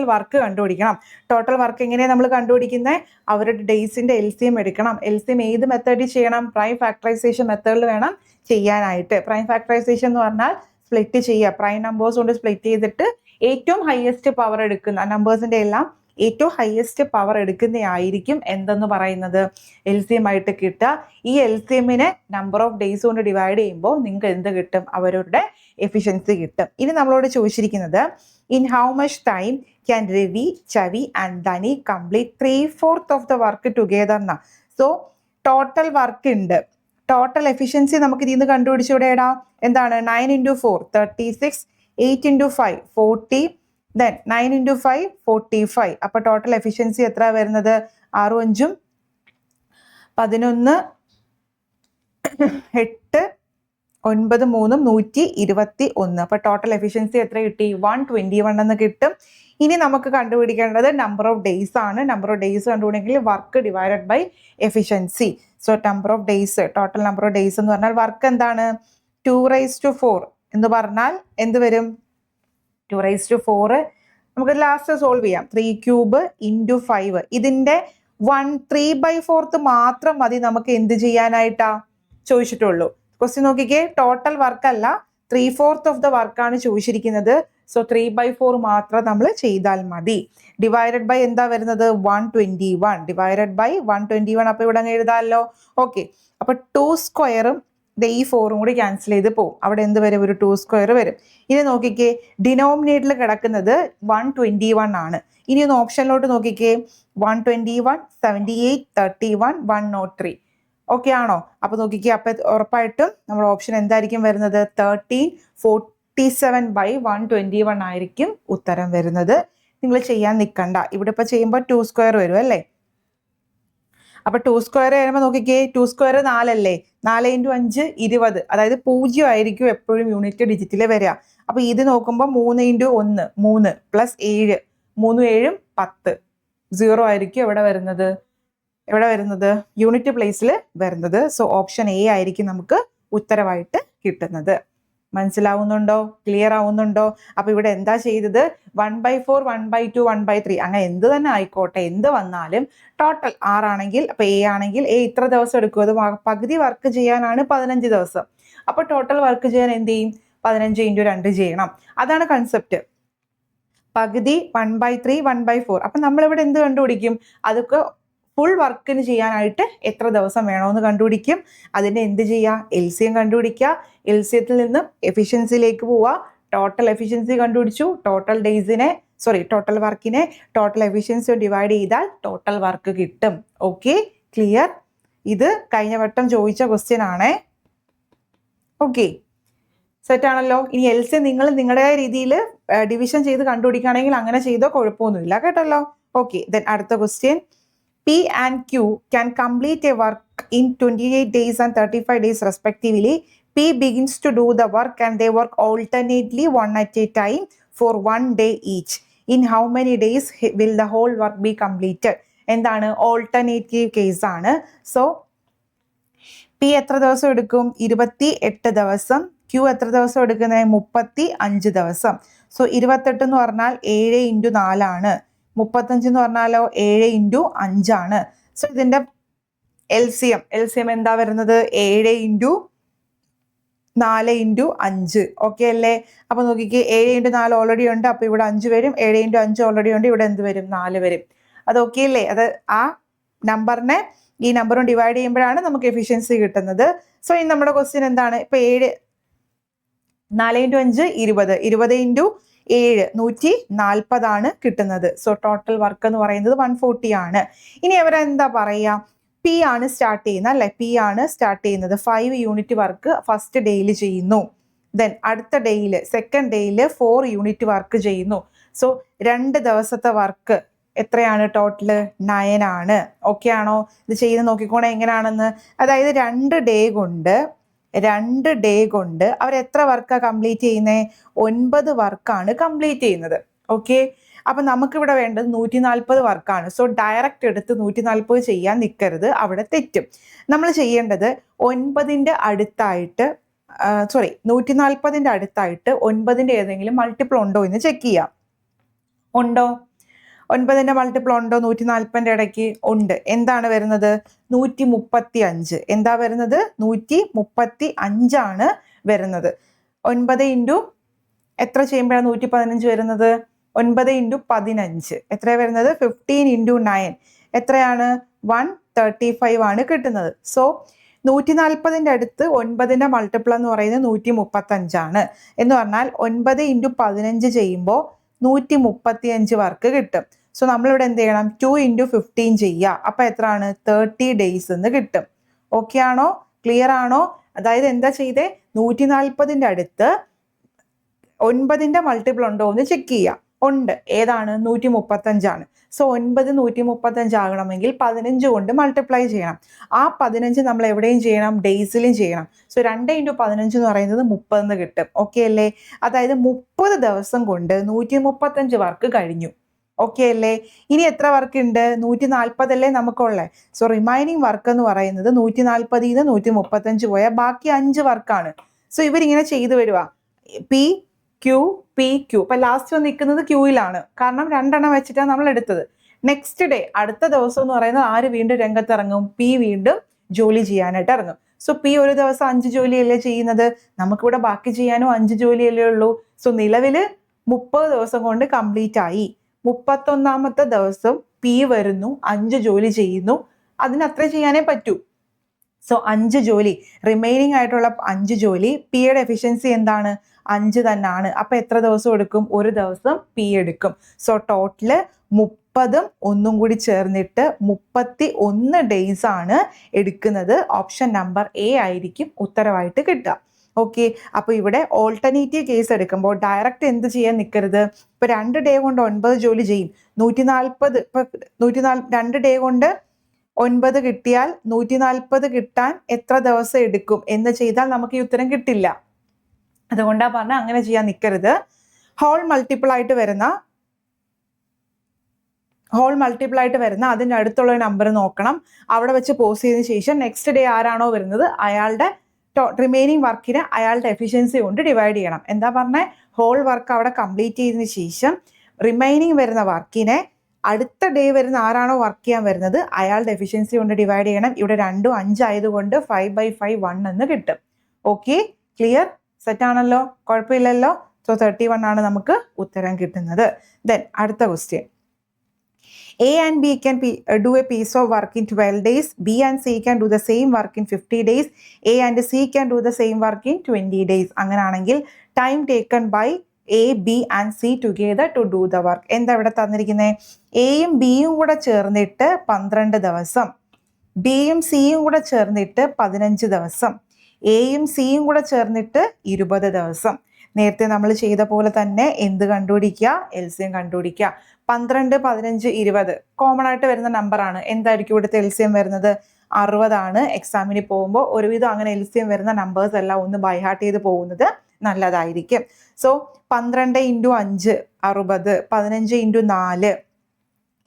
വർക്ക് കണ്ടുപിടിക്കണം. ടോട്ടൽ വർക്ക് എങ്ങനെയാണ് നമ്മൾ കണ്ടുപിടിക്കുന്നത്? അവരുടെ ഡേയ്സിന്റെ LCM എടുക്കണം. LCM ഏത് മെത്തേഡിൽ ചെയ്യണം? പ്രൈം ഫാക്ടറൈസേഷൻ മെത്തേഡിൽ വേണം ചെയ്യാനായിട്ട്. പ്രൈം ഫാക്ടറൈസേഷൻ എന്ന് പറഞ്ഞാൽ സ്പ്ലിറ്റ് ചെയ്യുക. പ്രൈം നമ്പേഴ്സ് കൊണ്ട് സ്പ്ലിറ്റ് ചെയ്തിട്ട് ഏറ്റവും ഹയസ്റ്റ് പവർ എടുക്കുന്ന നമ്പേഴ്സിന്റെ എല്ലാം ഏറ്റവും ഹയസ്റ്റ് പവർ എടുക്കുന്നതായിരിക്കും എന്തെന്ന് പറയുന്നത് LCM ആയിട്ട് കിട്ടുക. ഈ LCMനെ നമ്പർ ഓഫ് ഡേയ്സ് കൊണ്ട് ഡിവൈഡ് ചെയ്യുമ്പോൾ നിങ്ങൾക്ക് എന്ത് കിട്ടും? അവരുടെ എഫിഷ്യൻസി കിട്ടും. ഇനി നമ്മളോട് ചോദിച്ചിരിക്കുന്നത് in how much time can Ravi, Chavi and Dani complete 3/4 of the work together na? So total work ഉണ്ട്. ടോട്ടൽ എഫിഷ്യൻസി നമുക്ക് ഇതിൽ നിന്ന് കണ്ടുപിടിച്ചൂടെടാ? എന്താണ്? 9 × 4 36, 8 × 5 40, then 9 × 5 45. അപ്പൊ ടോട്ടൽ എഫിഷ്യൻസി എത്ര വരുന്നത്? 6 5 11 8 9 3 121. അപ്പൊ ടോട്ടൽ എഫിഷ്യൻസി എത്ര കിട്ടി? 121 എന്ന് കിട്ടും. ഇനി നമുക്ക് കണ്ടുപിടിക്കേണ്ടത് നമ്പർ ഓഫ് ഡേയ്സ് ആണ്. നമ്പർ ഓഫ് ഡേയ്സ് കണ്ടുപിടിക്കണമെങ്കിൽ work divided by efficiency. So number of days, total number of days എന്ന് പറഞ്ഞാൽ വർക്ക് എന്താണ്? 2/4 എന്ന് പറഞ്ഞാൽ എന്ത് വരും? 2/4 നമുക്ക് ലാസ്റ്റ് സോൾവ് ചെയ്യാം. 3³ × 5. ഇതിന്റെ 3/4 മാത്രം മതി നമുക്ക് എന്ത് ചെയ്യാനായിട്ടാ ചോദിച്ചിട്ടുള്ളൂ. ക്വസ്റ്റ്യൻ നോക്കിക്കേ, ടോട്ടൽ വർക്ക് അല്ല, 3/4 ഓഫ് ദ വർക്കാണ് ചോദിച്ചിരിക്കുന്നത്. സോ 3/4 മാത്രം നമ്മൾ ചെയ്താൽ മതി. ഡിവൈഡഡ് ബൈ എന്താ വരുന്നത്? 121. Divided by 121. അപ്പൊ ഇവിടെ എഴുതാമല്ലോ. ഓക്കെ, അപ്പൊ 2² ഈ 4 കൂടി ക്യാൻസൽ ചെയ്ത് പോകും. അവിടെ എന്ത് വരും? ഒരു 2² വരും. ഇനി നോക്കിക്കേ, ഡിനോമിനേറ്ററിൽ കിടക്കുന്നത് 121 ആണ്. ഇനി ഒന്ന് ഓപ്ഷനിലോട്ട് നോക്കിക്കേ, 121, 78, 31, 103. ഓക്കെ ആണോ? അപ്പൊ നോക്കിക്കേ, അപ്പൊ ഉറപ്പായിട്ടും നമ്മുടെ ഓപ്ഷൻ എന്തായിരിക്കും വരുന്നത്? 1347/121 ആയിരിക്കും ഉത്തരം വരുന്നത്. നിങ്ങൾ ചെയ്യാൻ നിൽക്കണ്ട. ഇവിടെ ഇപ്പൊ ചെയ്യുമ്പോൾ 2² വരും അല്ലേ? അപ്പൊ 2² വരുമ്പോൾ നോക്കിക്കേ, 2² 4 അല്ലേ? 4 × 5 20. അതായത് 0 ആയിരിക്കും എപ്പോഴും യൂണിറ്റ് ഡിജിറ്റിൽ വരിക. അപ്പൊ ഇത് നോക്കുമ്പോൾ 3 × 1 3 + 7 3 7 10 0 ആയിരിക്കും എവിടെ വരുന്നത്? യൂണിറ്റ് പ്ലേസിൽ വരുന്നത്. സോ ഓപ്ഷൻ എ ആയിരിക്കും നമുക്ക് ഉത്തരവായിട്ട് കിട്ടുന്നത്. മനസ്സിലാവുന്നുണ്ടോ? ക്ലിയർ ആവുന്നുണ്ടോ? അപ്പൊ ഇവിടെ എന്താ ചെയ്തത്? 1/4 1/2 1/3 അങ്ങനെ എന്ത് തന്നെ ആയിക്കോട്ടെ, എന്ത് വന്നാലും ടോട്ടൽ 6 ആണെങ്കിൽ, അപ്പൊ എ ആണെങ്കിൽ എ ഇത്ര ദിവസം എടുക്കും. അത് പകുതി വർക്ക് ചെയ്യാനാണ് 15 ദിവസം. അപ്പൊ ടോട്ടൽ വർക്ക് ചെയ്യാൻ എന്ത് ചെയ്യും? 15 × 2 ചെയ്യണം. അതാണ് കൺസെപ്റ്റ്. പകുതി 1/3 1/4. അപ്പൊ നമ്മളിവിടെ എന്ത് കണ്ടുപിടിക്കും? അതൊക്കെ ഫുൾ വർക്കിന് ചെയ്യാനായിട്ട് എത്ര ദിവസം വേണമെന്ന് കണ്ടുപിടിക്കും. അതിന്റെ എന്ത് ചെയ്യുക? LCM കണ്ടുപിടിക്കുക. LCMത്തിൽ നിന്ന് എഫിഷ്യൻസിയിലേക്ക് പോവുക. ടോട്ടൽ എഫിഷ്യൻസി കണ്ടുപിടിച്ചു. ടോട്ടൽ വർക്കിനെ ടോട്ടൽ എഫിഷ്യൻസി ഡിവൈഡ് ചെയ്താൽ ടോട്ടൽ വർക്ക് കിട്ടും. Okay, clear? ഇത് കഴിഞ്ഞ വട്ടം ചോദിച്ച ക്വസ്റ്റ്യൻ ആണേ. ഓക്കെ, സെറ്റ് ആണല്ലോ. ഇനി LCM നിങ്ങൾ നിങ്ങളുടേതായ രീതിയിൽ ഡിവിഷൻ ചെയ്ത് കണ്ടുപിടിക്കുകയാണെങ്കിൽ അങ്ങനെ ചെയ്തോ, കുഴപ്പമൊന്നുമില്ല കേട്ടല്ലോ. ഓക്കെ, ദെൻ അടുത്ത question. P and Q can complete a work in 28 days and 35 days respectively. P begins to do the work and they work alternately one at a time for 1 day each. In how many days will the whole work be completed? എന്താണ്? Alternative case ആണ്. So P എത്ര ദിവസം എടുക്കും? 28 ദിവസം. Q എത്ര ദിവസം എടുക്കുന്നത്? 35 ദിവസം. സോ 28 എന്ന് പറഞ്ഞാൽ 7 × 4 ആണ്. 35 എന്ന് പറഞ്ഞാലോ 7 × 5 ആണ്. സോ ഇതിന്റെ LCM എന്താ വരുന്നത്? 7 × 4 × 5. ഓക്കെ അല്ലേ? അപ്പൊ നോക്കിക്കേ, 7 × 4 ഓൾറെഡി ഉണ്ട്. അപ്പൊ ഇവിടെ 5 വരും. 7 × 5 ഓൾറെഡി ഉണ്ട്. ഇവിടെ എന്ത് വരും? 4 വരും. അത് ഓക്കെ അല്ലേ? അത് ആ നമ്പറിനെ ഈ നമ്പറും ഡിവൈഡ് ചെയ്യുമ്പോഴാണ് നമുക്ക് എഫിഷ്യൻസി കിട്ടുന്നത്. സോ ഇനി നമ്മുടെ ക്വസ്റ്റ്യൻ എന്താണ്? ഇപ്പൊ 4 × 5 20, 20 × 7 140 ആണ് കിട്ടുന്നത്. സോ ടോട്ടൽ വർക്ക് എന്ന് പറയുന്നത് 140 ആണ്. ഇനി അവരെന്താ പറയാ? P ആണ് സ്റ്റാർട്ട് ചെയ്യുന്നത് അല്ലെ? P ആണ് സ്റ്റാർട്ട് ചെയ്യുന്നത്. 5 യൂണിറ്റ് വർക്ക് ഫസ്റ്റ് ഡേയിൽ ചെയ്യുന്നു. ദെൻ അടുത്ത ഡേയിൽ, സെക്കൻഡ് ഡേയിൽ 4 യൂണിറ്റ് വർക്ക് ചെയ്യുന്നു. സോ 2 ദിവസത്തെ വർക്ക് എത്രയാണ്? ടോട്ടല് 9 ആണ്. ഓക്കെ ആണോ? ഇത് ചെയ്ത് നോക്കിക്കോണേ എങ്ങനെയാണെന്ന്. അതായത് 2 ഡേ കൊണ്ട് അവർ എത്ര വർക്കാണ് കംപ്ലീറ്റ് ചെയ്യുന്നത്? 9 വർക്കാണ് കംപ്ലീറ്റ് ചെയ്യുന്നത്. ഓക്കെ, അപ്പം നമുക്കിവിടെ വേണ്ടത് 140 വർക്കാണ്. സോ ഡയറക്റ്റ് എടുത്ത് 140 ചെയ്യാൻ നിൽക്കരുത്, അവിടെ തെറ്റും. നമ്മൾ ചെയ്യേണ്ടത് 9ന്റെ അടുത്തായിട്ട് 140ന്റെ അടുത്തായിട്ട് 9ന്റെ ഏതെങ്കിലും മൾട്ടിപ്പിൾ ഉണ്ടോ എന്ന് ചെക്ക് ചെയ്യാം. ഉണ്ടോ? 9ന്റെ മൾട്ടിപ്പിൾ ഉണ്ടോ 140ന്റെ ഇടയ്ക്ക്? ഉണ്ട്. എന്താണ് വരുന്നത്? 135. എന്താ വരുന്നത്? 135 ആണ് വരുന്നത്. 9 ഇൻറ്റു എത്ര ചെയ്യുമ്പോഴാണ് 115 വരുന്നത്? 9 ഇൻറ്റു 15 എത്രയാണ് വരുന്നത്? 15 ഇൻറ്റു 9 എത്രയാണ്? 135 ആണ് കിട്ടുന്നത്. സോ 140ന്റെ അടുത്ത് 9ന്റെ മൾട്ടിപ്പിൾ എന്ന് പറയുന്നത് 135 ആണ്. എന്ന് പറഞ്ഞാൽ 9 ഇൻറ്റു 15 ചെയ്യുമ്പോൾ 135 വർക്ക് കിട്ടും. സോ നമ്മളിവിടെ എന്ത് ചെയ്യണം? 2 ഇൻറ്റു 15 ചെയ്യുക. അപ്പം എത്രയാണ്? 30 ഡേയ്സ് എന്ന് കിട്ടും. ഓക്കെ ആണോ? ക്ലിയർ ആണോ? അതായത് എന്താ ചെയ്തേ? 140ന്റെ അടുത്ത് 9ന്റെ മൾട്ടിപ്പിൾ ഉണ്ടോ എന്ന് ചെക്ക് ചെയ്യുക. ഉണ്ട്. ഏതാണ്? 135 ആണ്. സോ 9 135 ആകണമെങ്കിൽ 15 കൊണ്ട് മൾട്ടിപ്ലൈ ചെയ്യണം. ആ 15 നമ്മൾ എവിടെയും ചെയ്യണം? ഡേയ്സിലും ചെയ്യണം. സോ 2 ഇൻറ്റു 15 എന്ന് പറയുന്നത് 30 എന്ന് കിട്ടും. ഓക്കെ അല്ലേ? അതായത് 30 ദിവസം കൊണ്ട് 135 വർക്ക് കഴിഞ്ഞു. ഓക്കെ അല്ലേ? ഇനി എത്ര വർക്ക് ഉണ്ട്? 140 അല്ലേ നമുക്കുള്ളേ. സോ റിമൈനിങ് വർക്ക് എന്ന് പറയുന്നത് 140 135 പോയാൽ ബാക്കി 5 വർക്കാണ്. സോ ഇവരിങ്ങനെ ചെയ്തു വരുക. P Q P Q. ഇപ്പൊ ലാസ്റ്റ് നിൽക്കുന്നത് ക്യൂയിലാണ്, കാരണം 2 എണ്ണം വെച്ചിട്ടാണ് നമ്മൾ എടുത്തത്. നെക്സ്റ്റ് ഡേ, അടുത്ത ദിവസം എന്ന് പറയുന്നത് ആര് വീണ്ടും രംഗത്തിറങ്ങും? പി വീണ്ടും ജോലി ചെയ്യാനായിട്ട് ഇറങ്ങും. സോ പി ഒരു ദിവസം 5 ജോലിയല്ലേ ചെയ്യുന്നത്? നമുക്കിവിടെ ബാക്കി ചെയ്യാനും 5 ജോലിയല്ലേ ഉള്ളൂ. സോ നിലവില് 30 ദിവസം കൊണ്ട് കംപ്ലീറ്റ് ആയി. 31ാമത്തെ ദിവസം പി വരുന്നു, 5 ജോലി ചെയ്യുന്നു. അതിന് അത്ര ചെയ്യാനേ പറ്റൂ. സോ 5 ജോലി, റിമൈനിങ് ആയിട്ടുള്ള 5 ജോലി, പിയുടെ എഫിഷ്യൻസി എന്താണ്? 5 തന്നെയാണ്. അപ്പൊ എത്ര ദിവസം എടുക്കും? ഒരു ദിവസം പി എടുക്കും. സോ ടോട്ടല് 30ഉം ഒന്നും കൂടി ചേർന്നിട്ട് 31 ഡേയ്സ് ആണ് എടുക്കുന്നത്. ഓപ്ഷൻ നമ്പർ എ ആയിരിക്കും ഉത്തരവായിട്ട് കിട്ടുക. ഓക്കെ. അപ്പൊ ഇവിടെ ഓൾട്ടർനേറ്റീവ് കേസ് എടുക്കുമ്പോൾ ഡയറക്റ്റ് എന്ത് ചെയ്യാൻ നിൽക്കരുത്? ഇപ്പൊ 2 ഡേ കൊണ്ട് 9 ജോലി ചെയ്യും. 140 ഇപ്പൊ 2 ഡേ കൊണ്ട് 9 കിട്ടിയാൽ 140 കിട്ടാൻ എത്ര ദിവസം എടുക്കും എന്ന് ചെയ്താൽ നമുക്ക് ഈ ഉത്തരം കിട്ടില്ല. അതുകൊണ്ടാണ് പറഞ്ഞാൽ അങ്ങനെ ചെയ്യാൻ നിൽക്കരുത്. ഹോൾ മൾട്ടിപ്പിൾ ആയിട്ട് വരുന്ന അതിൻ്റെ അടുത്തുള്ള നമ്പർ നോക്കണം. അവിടെ വെച്ച് പോസ് ചെയ്തതിനു ശേഷം നെക്സ്റ്റ് ഡേ ആരാണോ വരുന്നത് അയാളുടെ റിമൈനിങ് വർക്കിന് അയാളുടെ എഫിഷ്യൻസി കൊണ്ട് ഡിവൈഡ് ചെയ്യണം. എന്താ പറഞ്ഞത്? ഹോൾ വർക്ക് അവിടെ കംപ്ലീറ്റ് ചെയ്തതിനു ശേഷം റിമൈനിങ് വരുന്ന വർക്കിനെ അടുത്ത ഡേ വരുന്ന ആരാണോ വർക്ക് ചെയ്യാൻ വരുന്നത് അയാളുടെ എഫിഷ്യൻസി കൊണ്ട് ഡിവൈഡ് ചെയ്യണം. ഇവിടെ 2ഉം 5 ആയതുകൊണ്ട് 5/5 1 എന്ന് കിട്ടും. Okay, clear? സെറ്റ് ആണല്ലോ? കുഴപ്പമില്ലല്ലോ? സോ 31 ആണ് നമുക്ക് ഉത്തരം കിട്ടുന്നത്. ദെൻ അടുത്ത question. A and B can do a piece of work in 12 days. B and C can do the same work in 50 days. A and C can do the same work in 20 days. അങ്ങനെയാണെങ്കിൽ time taken by A, B and C together to do the work. എന്താ ഇവിടെ തന്നിരിക്കുന്നത്? എയും ബിയും കൂടെ ചേർന്നിട്ട് 12 ദിവസം, ബിയും സിയും കൂടെ ചേർന്നിട്ട് 15 ദിവസം, എയും സിയും കൂടെ ചേർന്നിട്ട് 20 ദിവസം. നേരത്തെ നമ്മൾ ചെയ്ത പോലെ തന്നെ എന്ത് കണ്ടുപിടിക്കുക? എൽസിയം കണ്ടുപിടിക്കുക. 12, 15, 20 കോമൺ ആയിട്ട് വരുന്ന നമ്പറാണ്. എന്തായിരിക്കും ഇവിടുത്തെ എൽസിയം വരുന്നത്? 60 ആണ്. എക്സാമിന് പോകുമ്പോൾ ഒരുവിധം അങ്ങനെ എൽസിയം വരുന്ന നമ്പേഴ്സ് എല്ലാം ഒന്ന് ബൈഹാർട്ട് ചെയ്ത് പോകുന്നത് നല്ലതായിരിക്കും. So 12 into 5 60, 15 into 4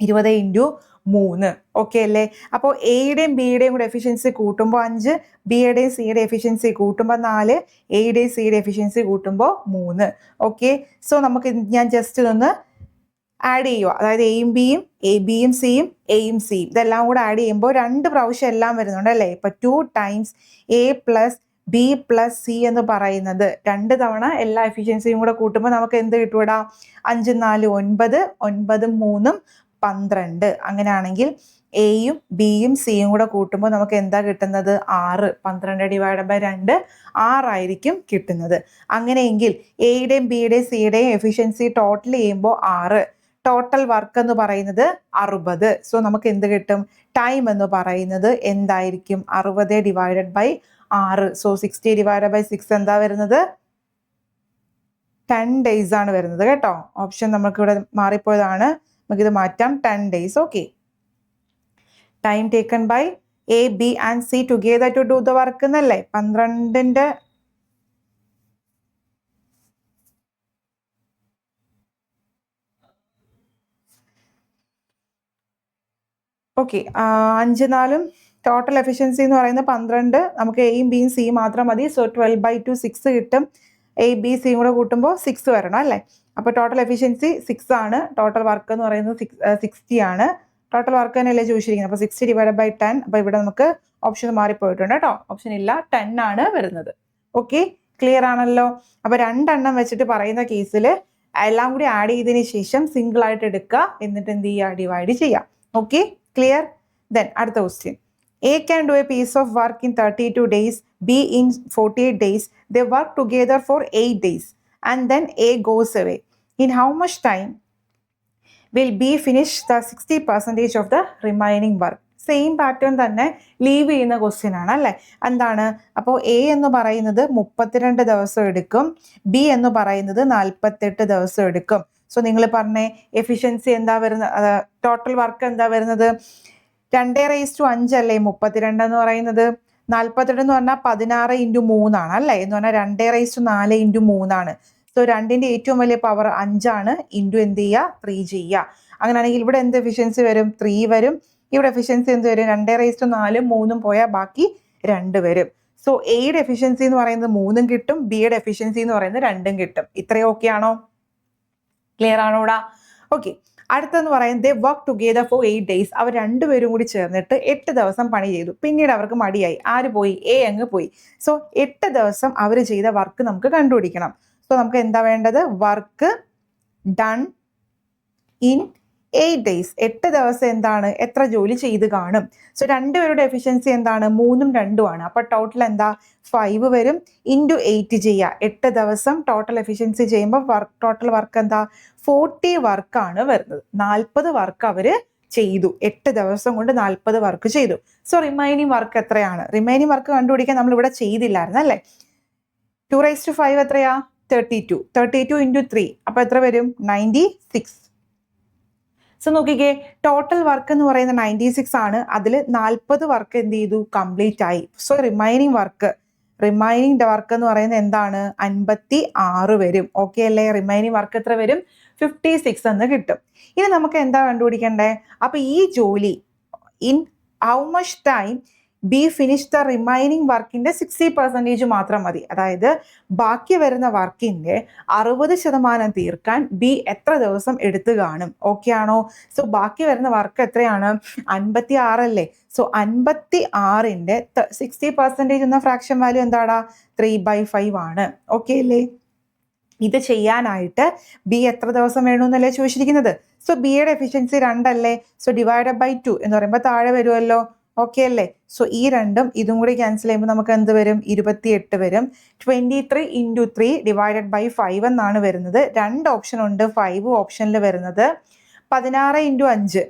20 into 3. Okay അല്ലേ? അപ്പോൾ എയുടെയും ബിയുടെയും കൂടെ എഫിഷ്യൻസി കൂട്ടുമ്പോൾ 5, ബിയുടെയും സിയുടെ എഫിഷ്യൻസി കൂട്ടുമ്പോൾ 4, എയുടെയും സിയുടെ എഫിഷ്യൻസി കൂട്ടുമ്പോൾ 3. ഓക്കെ, സോ നമുക്ക് ഞാൻ ജസ്റ്റ് ഇതൊന്ന് ആഡ് ചെയ്യുക. അതായത് എയും ബിയും, ബിയും സിയും, എയും സിയും ഇതെല്ലാം കൂടെ ആഡ് ചെയ്യുമ്പോൾ 2 പ്രാവശ്യം എല്ലാം വരുന്നുണ്ട് അല്ലേ? ഇപ്പൊ 2 times A plus B plus C എന്ന് പറയുന്നത് 2 തവണ എല്ലാ എഫിഷ്യൻസിയും കൂടെ കൂട്ടുമ്പോൾ നമുക്ക് എന്ത് കിട്ടൂടാ? 5 4 9, 9 3 12. അങ്ങനെയാണെങ്കിൽ എയും ബിയും സിയും കൂടെ കൂട്ടുമ്പോൾ നമുക്ക് എന്താ കിട്ടുന്നത്? 6. 12 ഡിവൈഡ് ബൈ 2 6 ആയിരിക്കും കിട്ടുന്നത്. അങ്ങനെയെങ്കിൽ എയുടെയും ബിയുടെയും സിയുടെയും എഫിഷ്യൻസി ടോട്ടൽ ചെയ്യുമ്പോൾ 6. ടോട്ടൽ വർക്ക് എന്ന് പറയുന്നത് 60. സോ നമുക്ക് എന്ത് കിട്ടും? ടൈം എന്ന് പറയുന്നത് എന്തായിരിക്കും? 60 divided by 6. So 60 divided by 6 എന്താ വരുന്നത്? 10 days ആണ് വരുന്നത് കേട്ടോ. ഓപ്ഷൻ നമുക്ക് ഇവിടെ മാറിപ്പോയതാണ്, നമുക്കിത് മാറ്റാം. 10 days. Okay, time taken by A B and C together to do the work എന്നല്ലേ? 12ന്റെ ഓക്കെ, 5 4 ടോട്ടൽ എഫിഷ്യൻസി എന്ന് പറയുന്നത് 12. നമുക്ക് എയും ബിയും സി മാത്രം മതി. സോ 12/2 6 കിട്ടും. എ ബി സിയും കൂടെ കൂട്ടുമ്പോൾ 6 വരണം അല്ലേ? അപ്പോൾ ടോട്ടൽ എഫിഷ്യൻസി 6 ആണ്. ടോട്ടൽ വർക്ക് എന്ന് പറയുന്നത് 60 ആണ്. ടോട്ടൽ വർക്ക് തന്നെയല്ലേ ചോദിച്ചിരിക്കുന്നത്. അപ്പോൾ 60/10. അപ്പോൾ ഇവിടെ നമുക്ക് ഓപ്ഷൻ മാറിപ്പോയിട്ടുണ്ട് കേട്ടോ. ഓപ്ഷൻ ഇല്ല, 10 ആണ് വരുന്നത്. ഓക്കെ, ക്ലിയർ ആണല്ലോ. അപ്പോൾ 2 എണ്ണം വെച്ചിട്ട് പറയുന്ന കേസിൽ എല്ലാം കൂടി ആഡ് ചെയ്തതിന് ശേഷം സിംഗിൾ ആയിട്ട് എടുക്കുക, എന്നിട്ട് എന്ത് ചെയ്യുക, ഡിവൈഡ് ചെയ്യാം. Okay, clear. ദെൻ അടുത്ത question. A can do a piece of work in 32 days, B in 48 days. They work together for 8 days and then A goes away. In how much time will B finish the 60% of the remaining work? Same pattern തന്നെ leave ചെയ്യുന്ന question ആണ് അല്ലേ? എന്താണ് അപ്പോൾ A എന്ന് പറയുന്നത് 32 ദിവസം എടുക്കും, ബി എന്ന് പറയുന്നത് 48 ദിവസം എടുക്കും. സോ നിങ്ങൾ പറഞ്ഞേ എഫിഷ്യൻസി എന്താ വരുന്നത്, ടോട്ടൽ വർക്ക് എന്താ വരുന്നത്? 2/5 അല്ലേ 32 എന്ന് പറയുന്നത്. 48 എന്ന് പറഞ്ഞാൽ 16 × 3 ആണ് അല്ലേ? എന്ന് പറഞ്ഞാൽ 2/4 × 3 ആണ്. സോ 2ന്റെ ഏറ്റവും വലിയ പവർ 5 ആണ്. ഇൻറ്റു എന്ത് ചെയ്യുക, 3 ചെയ്യുക. അങ്ങനെയാണെങ്കിൽ ഇവിടെ എന്ത് എഫിഷ്യൻസി വരും? 3 വരും. ഇവിടെ എഫിഷ്യൻസി എന്ത് വരും? 2/4 3 പോയാൽ ബാക്കി 2 വരും. സോ എയുടെ എഫിഷ്യൻസി എന്ന് പറയുന്നത് 3 കിട്ടും, ബിയുടെ എഫിഷ്യൻസി എന്ന് പറയുന്നത് 2 കിട്ടും. ഇത്രയും ഓക്കെ ആണോ? ക്ലിയർ ആണോ ഇവിടെ? ഓക്കെ, അടുത്തെന്ന് പറയുന്നത് വർക്ക് ടുഗെദർ ഫോർ 8 days. അവർ രണ്ടുപേരും കൂടി ചേർന്നിട്ട് 8 ദിവസം പണി ചെയ്തു. പിന്നീട് അവർക്ക് മടിയായി. ആര് പോയി? എ അങ്ങ് പോയി. സോ 8 ദിവസം അവർ ചെയ്ത വർക്ക് നമുക്ക് കണ്ടുപിടിക്കണം. സോ നമുക്ക് എന്താ വേണ്ടത്? Work done in 8 days. 8 ദിവസം എന്താണ്, എത്ര ജോലി ചെയ്ത് കാണും? സോ രണ്ടുപേരുടെ എഫിഷ്യൻസി എന്താണ്? 3ഉം 2ഉം ആണ്. അപ്പോൾ ടോട്ടൽ എന്താ? 5 വരും. ഇൻറ്റു 8 ചെയ്യുക. 8 ദിവസം ടോട്ടൽ എഫിഷ്യൻസി ചെയ്യുമ്പോൾ ടോട്ടൽ വർക്ക് എന്താ? 40 വർക്കാണ് വരുന്നത്. 40 വർക്ക് അവർ ചെയ്തു. 8 ദിവസം കൊണ്ട് 40 വർക്ക് ചെയ്തു. സോ റിമൈനിങ് വർക്ക് എത്രയാണ്? റിമൈനിങ് വർക്ക് കണ്ടുപിടിക്കാൻ നമ്മൾ ഇവിടെ ചെയ്തില്ലായിരുന്നു അല്ലേ? 2/5 എത്രയാ? 32. 32 × 3 അപ്പോൾ എത്ര വരും? 96. സോ നോക്കിക്കേ, ടോട്ടൽ വർക്ക് എന്ന് പറയുന്നത് 96 ആണ്. അതിൽ 40 വർക്ക് എന്ത് ചെയ്തു? കംപ്ലീറ്റ് ആയി. സോ റിമൈനിങ് വർക്ക് എന്ന് പറയുന്നത് എന്താണ്? 56 വരും. ഓക്കെ അല്ലേ? റിമൈനിങ് വർക്ക് എത്ര വരും? 56 എന്ന് കിട്ടും. ഇനി നമുക്ക് എന്താ കണ്ടുപിടിക്കണ്ടേ? അപ്പൊ ഈ ജോലി in how much time B finish the remaining വർക്കിന്റെ 60% മാത്രം മതി. അതായത് ബാക്കി വരുന്ന വർക്കിന്റെ 60% തീർക്കാൻ ബി എത്ര ദിവസം എടുത്തു കാണും? ഓക്കെ ആണോ? സോ ബാക്കി വരുന്ന വർക്ക് എത്രയാണ്? 56 അല്ലേ? സോ 56ന്റെ 60% എന്ന ഫ്രാക്ഷൻ വാല്യൂ എന്താടാ? 3/5 ആണ്. ഓക്കെ അല്ലേ? ഇത് ചെയ്യാനായിട്ട് ബി എത്ര ദിവസം വേണമെന്നല്ലേ ചോദിച്ചിരിക്കുന്നത്. സോ ബിയുടെ എഫിഷ്യൻസി 2 അല്ലേ? സോ /2 എന്ന് പറയുമ്പോൾ താഴെ വരുമല്ലോ. ഓക്കെ അല്ലേ? സോ ഈ 2ഉം ഇതും കൂടി ക്യാൻസൽ ചെയ്യുമ്പോൾ നമുക്ക് എന്ത് വരും? 28 വരും. 23 × 3 /5 എന്നാണ് വരുന്നത്. 2 ഓപ്ഷൻ ഉണ്ട്. 5 ഓപ്ഷനിൽ വരുന്നത്. 16 × 5.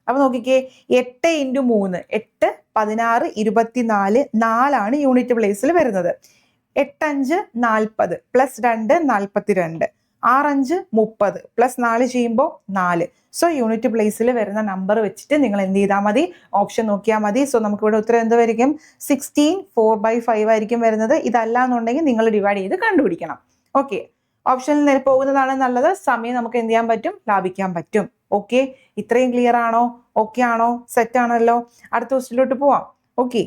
അപ്പൊ നോക്കിക്കേ, 8 × 3 8 16 24 4ആണ് യൂണിറ്റ് പ്ലേസിൽ വരുന്നത്. 8 5 40 പ്ലസ് 2 42 6 5 30 പ്ലസ് 4 ചെയ്യുമ്പോൾ 4. സോ യൂണിറ്റ് പ്ലേസിൽ വരുന്ന നമ്പർ വെച്ചിട്ട് നിങ്ങൾ എന്ത് ചെയ്താൽ മതി? ഓപ്ഷൻ നോക്കിയാൽ മതി. സോ നമുക്ക് ഇവിടെ ഉത്തരം എന്ത് വരിക്കും? 16 4/5 ആയിരിക്കും വരുന്നത്. ഇതല്ല എന്നുണ്ടെങ്കിൽ നിങ്ങൾ ഡിവൈഡ് ചെയ്ത് കണ്ടുപിടിക്കണം. ഓക്കെ, ഓപ്ഷനിൽ പോകുന്നതാണ് നല്ലത്. സമയം നമുക്ക് എന്ത് ചെയ്യാൻ പറ്റും? ലാഭിക്കാൻ പറ്റും. ഓക്കെ, ഇത്രയും ക്ലിയർ ആണോ? ഓക്കെ ആണോ? സെറ്റ് ആണല്ലോ. അടുത്ത ക്വസ്റ്റ്യനിലോട്ട് പോവാം. Okay,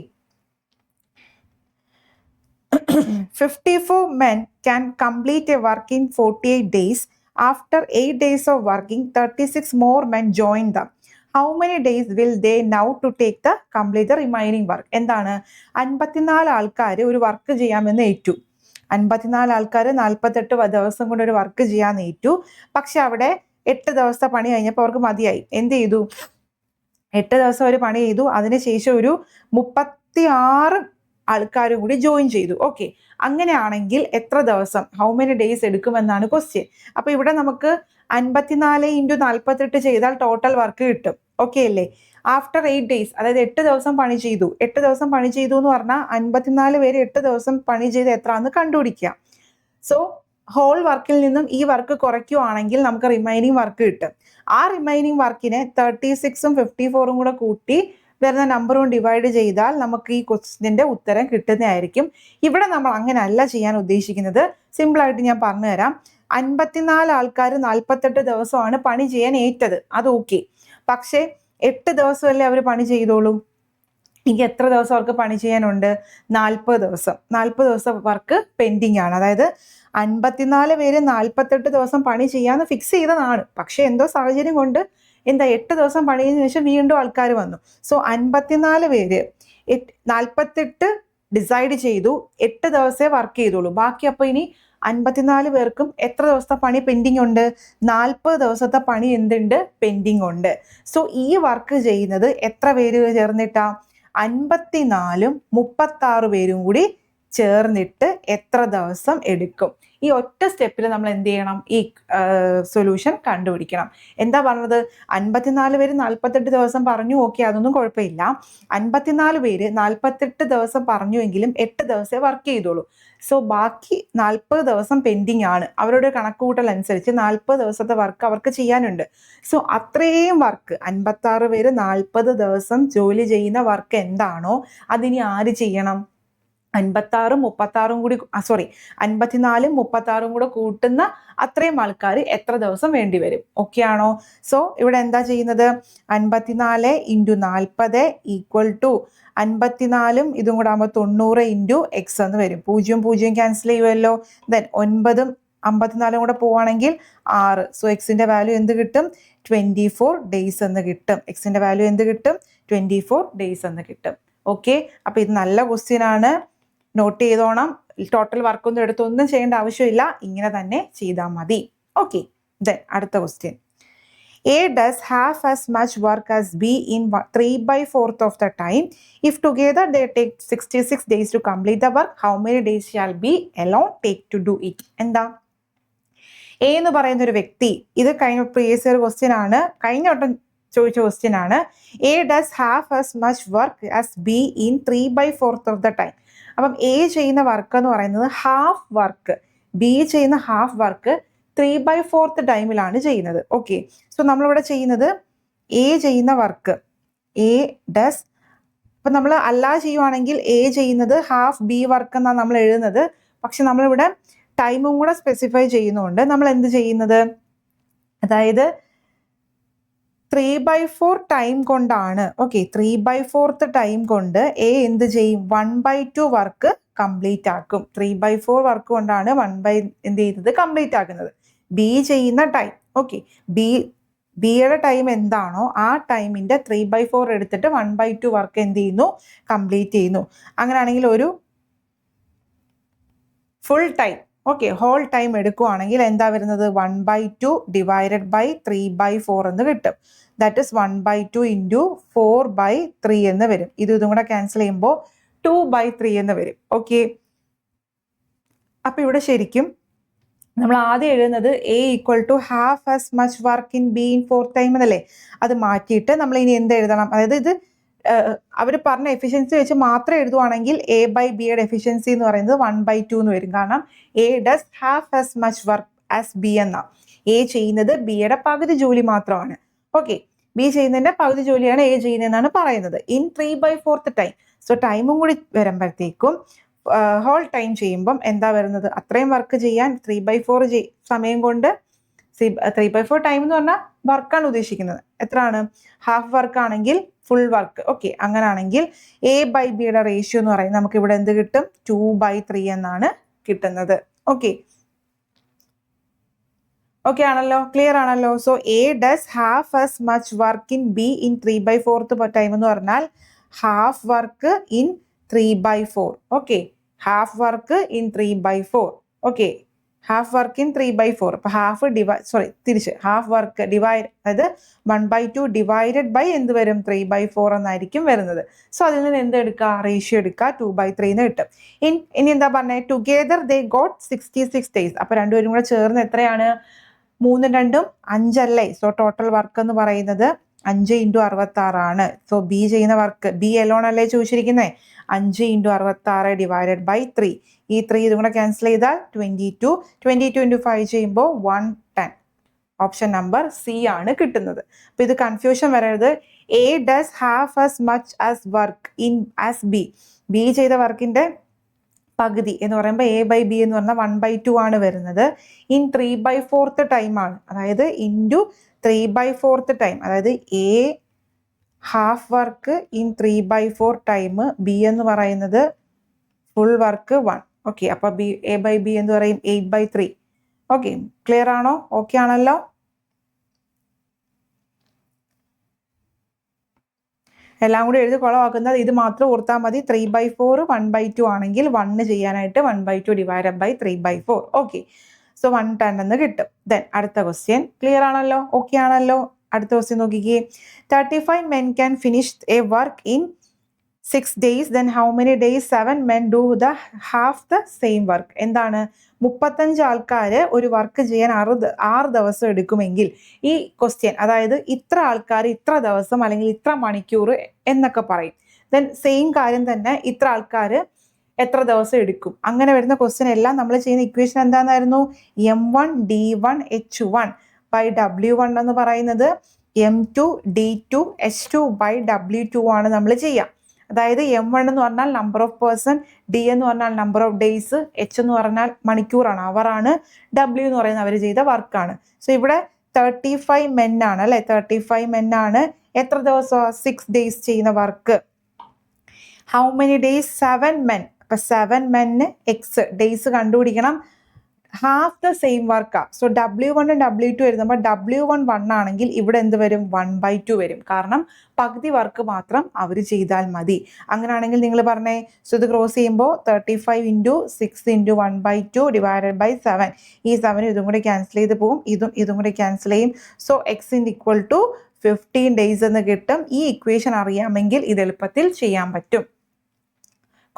54 men can complete a work in 48 days. After 8 days of working, 36 more men join them. How many days will they now to take the complete the remaining work? എന്താണ്? 54 ആൾക്കാർ ഒരു work ചെയ്യാമെന്ന് ഏറ്റു. 54 ആൾക്കാർ 48 ദിവസം കൊണ്ട് ഒരു വർക്ക് ചെയ്യാൻ ഏറ്റു. പക്ഷെ അവിടെ 8 ദിവസത്തെ പണി കഴിഞ്ഞപ്പോൾ അവർക്ക് മതിയായി. എന്ത് ചെയ്തു? 8 ദിവസം അവർ പണി ചെയ്തു. അതിനുശേഷം ഒരു 36 ആൾക്കാരും കൂടി ജോയിൻ ചെയ്തു. ഓക്കെ, അങ്ങനെയാണെങ്കിൽ എത്ര ദിവസം, ഹൗ മെനി ഡേയ്സ് എടുക്കുമെന്നാണ് ക്വസ്റ്റ്യൻ. അപ്പൊ ഇവിടെ നമുക്ക് 54 × 48 ചെയ്താൽ ടോട്ടൽ വർക്ക് കിട്ടും. ഓക്കെ അല്ലേ? ആഫ്റ്റർ 8 days, അതായത് 8 ദിവസം പണി ചെയ്തു. 8 ദിവസം പണി ചെയ്തു എന്ന് പറഞ്ഞാൽ 54 പേര് 8 ദിവസം പണി ചെയ്ത് എത്രയാണെന്ന് കണ്ടുപിടിക്കാം. സോ ഹോൾ വർക്കിൽ നിന്നും ഈ വർക്ക് കുറയ്ക്കുവാണെങ്കിൽ നമുക്ക് റിമൈനിങ് വർക്ക് കിട്ടും. ആ റിമൈനിങ് വർക്കിനെ 36ഉം 54ഉം കൂടെ കൂട്ടി വരുന്ന നമ്പറും ഡിവൈഡ് ചെയ്താൽ നമുക്ക് ഈ ക്വസ്റ്റ്യന്റെ ഉത്തരം കിട്ടുന്നതായിരിക്കും. ഇവിടെ നമ്മൾ അങ്ങനെയല്ല ചെയ്യാൻ ഉദ്ദേശിക്കുന്നത്. സിമ്പിളായിട്ട് ഞാൻ പറഞ്ഞുതരാം. 54 ആൾക്കാർ 48 ദിവസമാണ് പണി ചെയ്യാൻ ഏറ്റത്. അത് ഓക്കെ. പക്ഷേ 8 ദിവസമല്ലേ അവർ പണി ചെയ്തോളൂ. എനിക്ക് എത്ര ദിവസം അവർക്ക് പണി ചെയ്യാനുണ്ട്? 40 ദിവസം. 40 ദിവസം വർക്ക് പെൻഡിങ് ആണ്. അതായത് 54 പേര് 48 ദിവസം പണി ചെയ്യാന്ന് ഫിക്സ് ചെയ്തതാണ്. പക്ഷെ എന്തോ സാഹചര്യം കൊണ്ട് 8 ദിവസം പണി ചെയ്തതിനു ശേഷം വീണ്ടും ആൾക്കാർ വന്നു. സോ 54 പേര് 48 ഡിസൈഡ് ചെയ്തു 8 ദിവസമേ വർക്ക് ചെയ്തോളൂ. ബാക്കി അപ്പോൾ ഇനി 54 പേർക്കും എത്ര ദിവസത്തെ പണി പെൻഡിങ് ഉണ്ട്? 40 ദിവസത്തെ പണി എന്തുണ്ട്? പെൻഡിങ് ഉണ്ട്. സോ ഈ വർക്ക് ചെയ്യുന്നത് എത്ര പേര് ചേർന്നിട്ടാ? 54ഉം 36 പേരും കൂടി ചേർന്നിട്ട് എത്ര ദിവസം എടുക്കും? ഈ ഒറ്റ സ്റ്റെപ്പിൽ നമ്മൾ എന്ത് ചെയ്യണം? ഈ സൊല്യൂഷൻ കണ്ടുപിടിക്കണം. എന്താ പറഞ്ഞത്? 54 പേര് 48 ദിവസം പറഞ്ഞു, ഓക്കെ, അതൊന്നും കുഴപ്പമില്ല. 54 പേര് 48 ദിവസം പറഞ്ഞുവെങ്കിലും 8 ദിവസമേ വർക്ക് ചെയ്തോളൂ. സോ ബാക്കി 40 ദിവസം പെൻഡിങ് ആണ്. അവരുടെ കണക്കുകൂട്ടൽ അനുസരിച്ച് 40 ദിവസത്തെ വർക്ക് അവർക്ക് ചെയ്യാനുണ്ട്. സോ അത്രയും വർക്ക് 56 പേര് 40 ദിവസം ജോലി ചെയ്യുന്ന വർക്ക് എന്താണോ അതിനി ആര് ചെയ്യണം? 56ഉം 36ഉം കൂടി 54ഉം 36ഉം കൂടെ കൂട്ടുന്ന അത്രയും ആൾക്കാർ എത്ര ദിവസം വേണ്ടി വരും? ഓക്കെ ആണോ? സോ ഇവിടെ എന്താ ചെയ്യുന്നത്? 54 × 40 = 54ഉം ഇതും കൂടെ ആകുമ്പോൾ 90 × x എന്ന് വരും. 0 0 ക്യാൻസൽ ചെയ്യുമല്ലോ. ദെൻ 9ഉം 54ഉം കൂടെ പോവുകയാണെങ്കിൽ 6. സോ എക്സിന്റെ വാല്യൂ എന്ത് കിട്ടും? 24 ഡേയ്സ് എന്ന് കിട്ടും. എക്സിന്റെ വാല്യൂ എന്ത് കിട്ടും? 24 ഡേയ്സ് എന്ന് കിട്ടും. ഓക്കെ, അപ്പൊ ഇത് നല്ല ക്വസ്റ്റ്യൻ ആണ്. നോട്ട് ചെയ്തോണം. ടോട്ടൽ വർക്കൊന്നും എടുത്തൊന്നും ചെയ്യേണ്ട ആവശ്യമില്ല, ഇങ്ങനെ തന്നെ ചെയ്താൽ മതി. ഓക്കെ, ദെൻ അടുത്ത question. A does half as much work as B in 3/4 of the time. If together they take 66 days to complete the work, how many days shall B alone take to do it? എന്താ? A എന്ന് പറയുന്ന ഒരു വ്യക്തി, ഇത് കഴിഞ്ഞ previous year question ആണ്, കഴിഞ്ഞ വട്ടം ചോദിച്ച ക്വസ്റ്റ്യൻ ആണ്. A does half as much work as B in 3/4 of the time. അപ്പം എ ചെയ്യുന്ന വർക്ക് എന്ന് പറയുന്നത് ഹാഫ് വർക്ക്, ബി ചെയ്യുന്ന ഹാഫ് വർക്ക് 3/4 ടൈമിലാണ് ചെയ്യുന്നത്. ഓക്കെ, സോ നമ്മളിവിടെ ചെയ്യുന്നത് എ ചെയ്യുന്ന വർക്ക് എ ഡസ്, അപ്പം നമ്മൾ അല്ലാതെ ചെയ്യുവാണെങ്കിൽ എ ചെയ്യുന്നത് ഹാഫ് ബി വർക്ക് എന്നാണ് നമ്മൾ എഴുതുന്നത്. പക്ഷെ നമ്മളിവിടെ ടൈമും കൂടെ സ്പെസിഫൈ ചെയ്യുന്നുണ്ട്. നമ്മൾ എന്ത് ചെയ്യുന്നത്? അതായത് 3/4 ടൈം കൊണ്ടാണ്, ഓക്കെ, 3/4 ടൈം കൊണ്ട് എ എന്ത് ചെയ്യും? 1/2 വർക്ക് കംപ്ലീറ്റ് ആക്കും. 3/4 വർക്ക് കൊണ്ടാണ് എന്ത് ചെയ്യുന്നത്? കംപ്ലീറ്റ് ആക്കുന്നത്. ബി ചെയ്യുന്ന ടൈം, ഓക്കെ, ബിയുടെ ടൈം എന്താണോ ആ ടൈമിന്റെ 3/4 എടുത്തിട്ട് 1/2 വർക്ക് എന്ത് ചെയ്യുന്നു? കംപ്ലീറ്റ് ചെയ്യുന്നു. അങ്ങനെയാണെങ്കിൽ ഒരു full time, okay, whole time എടുക്കുവാണെങ്കിൽ എന്താ വരുന്നത്? 1/2 ഡിവൈഡഡ് ബൈ 3/4 എന്ന് കിട്ടും. ദാറ്റ് ഇസ് 1/2 × 4/3 എന്ന് വരും. ഇതും കൂടെ ക്യാൻസൽ ചെയ്യുമ്പോൾ 2/3 എന്ന് വരും. ഓക്കെ, അപ്പൊ ഇവിടെ ശരിക്കും നമ്മൾ ആദ്യം എഴുതുന്നത് A = half as much work in B in 4 time എന്നല്ലേ? അത് മാറ്റിയിട്ട് നമ്മൾ ഇനി എന്ത് എഴുതണം? അതായത് ഇത് അവർ പറഞ്ഞ എഫിഷ്യൻസി വെച്ച് മാത്രം എഴുതുവാണെങ്കിൽ A/Bയുടെ എഫിഷ്യൻസി എന്ന് പറയുന്നത് 1/2 എന്ന് വരും. കാരണം A does half as much work as B എന്നാ. A ചെയ്യുന്നത് ബിയുടെ പകുതി ജോലി മാത്രമാണ്. ഓക്കെ, ബി ചെയ്യുന്നതിന്റെ പകുതി ജോലിയാണ് എ ചെയ്യുന്നതെന്നാണ് പറയുന്നത്. In 3/4 time. സോ ടൈമും കൂടി വരുമ്പോഴത്തേക്കും ഹോൾ ടൈം ചെയ്യുമ്പം എന്താ വരുന്നത്? അത്രയും വർക്ക് ചെയ്യാൻ 3/4 സമയം കൊണ്ട് 3/4 ടൈം എന്ന് പറഞ്ഞാൽ വർക്കാണ് ഉദ്ദേശിക്കുന്നത്. എത്രയാണ്? ഹാഫ് വർക്ക് ആണെങ്കിൽ ഫുൾ വർക്ക്. ഓക്കെ, അങ്ങനാണെങ്കിൽ A/Bയുടെ റേഷ്യോ എന്ന് പറയുന്നത് നമുക്ക് ഇവിടെ എന്ത് കിട്ടും? 2/3 എന്നാണ് കിട്ടുന്നത്. ഓക്കെ, ഓക്കെ ആണല്ലോ? ക്ലിയർ ആണല്ലോ? So A does half as much work in B in 3/4 time എന്ന് പറഞ്ഞാൽ half work in 3/4. Okay, half work in 3/4. Okay, half work in 3/4. അപ്പൊ ഹാഫ് ഹാഫ് വർക്ക് ഡിവൈഡ്, അതായത് 1/2 ഡിവൈഡഡ് ബൈ എന്ത് വരും? 3/4 എന്നായിരിക്കും വരുന്നത്. സോ അതിൽ നിന്ന് എന്ത് എടുക്കുക? റേഷ്യോ എടുക്കുക, 2/3 എന്ന് കിട്ടും. ഇനി എന്താ പറഞ്ഞത്? Together they got 66 days. അപ്പൊ രണ്ടുപേരും കൂടെ ചേർന്ന് എത്രയാണ്? 3 × 2 5 അല്ലേ? സോ ടോട്ടൽ വർക്ക് എന്ന് പറയുന്നത് 5 × 66 ആണ്. സോ ബി ചെയ്യുന്ന വർക്ക്, ബി എലോൺ അല്ലേ ചോദിച്ചിരിക്കുന്നത്? 5 × 66 ഡിവൈഡഡ് ബൈ 3. ഈ 3 ഇതും കൂടെ ക്യാൻസൽ ചെയ്താൽ 22. 22 × 5 ചെയ്യുമ്പോൾ 110. ഓപ്ഷൻ നമ്പർ സി ആണ് കിട്ടുന്നത്. അപ്പൊ ഇത് കൺഫ്യൂഷൻ വരരുത്. A does half as much as work in as B. B ചെയ്ത വർക്കിന്റെ പകുതി എന്ന് പറയുമ്പോൾ A/B എന്ന് പറഞ്ഞാൽ 1/2 ആണ് വരുന്നത്. ഇൻ 3/4 ടൈം ആണ്, അതായത് ഇൻറ്റു 3/4 ടൈം. അതായത് A half work in 3/4 time, B എന്ന് പറയുന്നത് ഫുൾ വർക്ക് 1. ഓക്കെ, അപ്പോൾ A/B എന്ന് പറയും 8/3. ഓക്കെ, ക്ലിയർ ആണോ? ഓക്കെ ആണല്ലോ? എല്ലാം കൂടി എഴുതി കുളമാക്കുന്നത് ഇത് മാത്രം ഓർത്താൽ മതി. 3/4 1/2 ആണെങ്കിൽ 1 ചെയ്യാനായിട്ട് 1/2 ഡിവൈഡഡ് ബൈ 3/4. ഓക്കെ, സോ 110 എന്ന് കിട്ടും. ദെൻ അടുത്ത ക്വസ്റ്റ്യൻ ക്ലിയർ ആണല്ലോ? ഓക്കെ ആണല്ലോ? അടുത്ത ക്വസ്റ്റ്യൻ നോക്കിക്കേ. 35 men can finish a work in 6 days. Then how many days 7 men do the half the same work? എന്താണ്? 35 ആൾക്കാർ ഒരു വർക്ക് ചെയ്യാൻ 6 ദിവസം എടുക്കുമെങ്കിൽ ഈ ക്വസ്റ്റ്യൻ, അതായത് ഇത്ര ആൾക്കാർ ഇത്ര ദിവസം അല്ലെങ്കിൽ ഇത്ര മണിക്കൂർ എന്നൊക്കെ പറയും. ദെൻ സെയിം കാര്യം തന്നെ ഇത്ര ആൾക്കാർ എത്ര ദിവസം എടുക്കും, അങ്ങനെ വരുന്ന ക്വസ്റ്റ്യൻ എല്ലാം നമ്മൾ ചെയ്യുന്ന ഇക്വേഷൻ എന്താണെന്നായിരുന്നു? M1D1H1 ബൈ W1 എന്ന് പറയുന്നത് M2D2H2/W2 ആണ് നമ്മൾ ചെയ്യുക. അതായത് M1 എന്ന് പറഞ്ഞാൽ നമ്പർ ഓഫ് പേഴ്സൺ, D എന്ന് പറഞ്ഞാൽ നമ്പർ ഓഫ് ഡേയ്സ്, H എന്ന് പറഞ്ഞാൽ മണിക്കൂറാണ്, അവറാണ്, W എന്ന് പറയുന്നത് അവർ ചെയ്ത വർക്കാണ്. സോ ഇവിടെ 35 men ആണ് അല്ലെ, 35 men ആണ് എത്ര ദിവസം? 6 days ചെയ്യുന്ന work. How many days? 7 men. അപ്പൊ 7 men എക്സ് ഡേയ്സ് കണ്ടുപിടിക്കണം. ഹാഫ് ദ സെയിം വർക്കാ. സോ W1 W2 വരുമ്പോൾ W1 1 ആണെങ്കിൽ ഇവിടെ എന്ത് വരും? 1/2 വരും. കാരണം പകുതി വർക്ക് മാത്രം അവർ ചെയ്താൽ മതി. അങ്ങനെയാണെങ്കിൽ നിങ്ങൾ പറഞ്ഞേ. സോ ഇത് ക്രോസ് ചെയ്യുമ്പോൾ 35 × 6 × 1/2 ഡിവൈഡഡ് ബൈ 7. ഈ 7 ഇതും കൂടെ ക്യാൻസൽ ചെയ്ത് പോകും, ഇതും കൂടെ ക്യാൻസൽ ചെയ്യും. സോ X = 15 days എന്ന് കിട്ടും. ഈ ഇക്വേഷൻ അറിയാമെങ്കിൽ ഇത് എളുപ്പത്തിൽ ചെയ്യാൻ പറ്റും.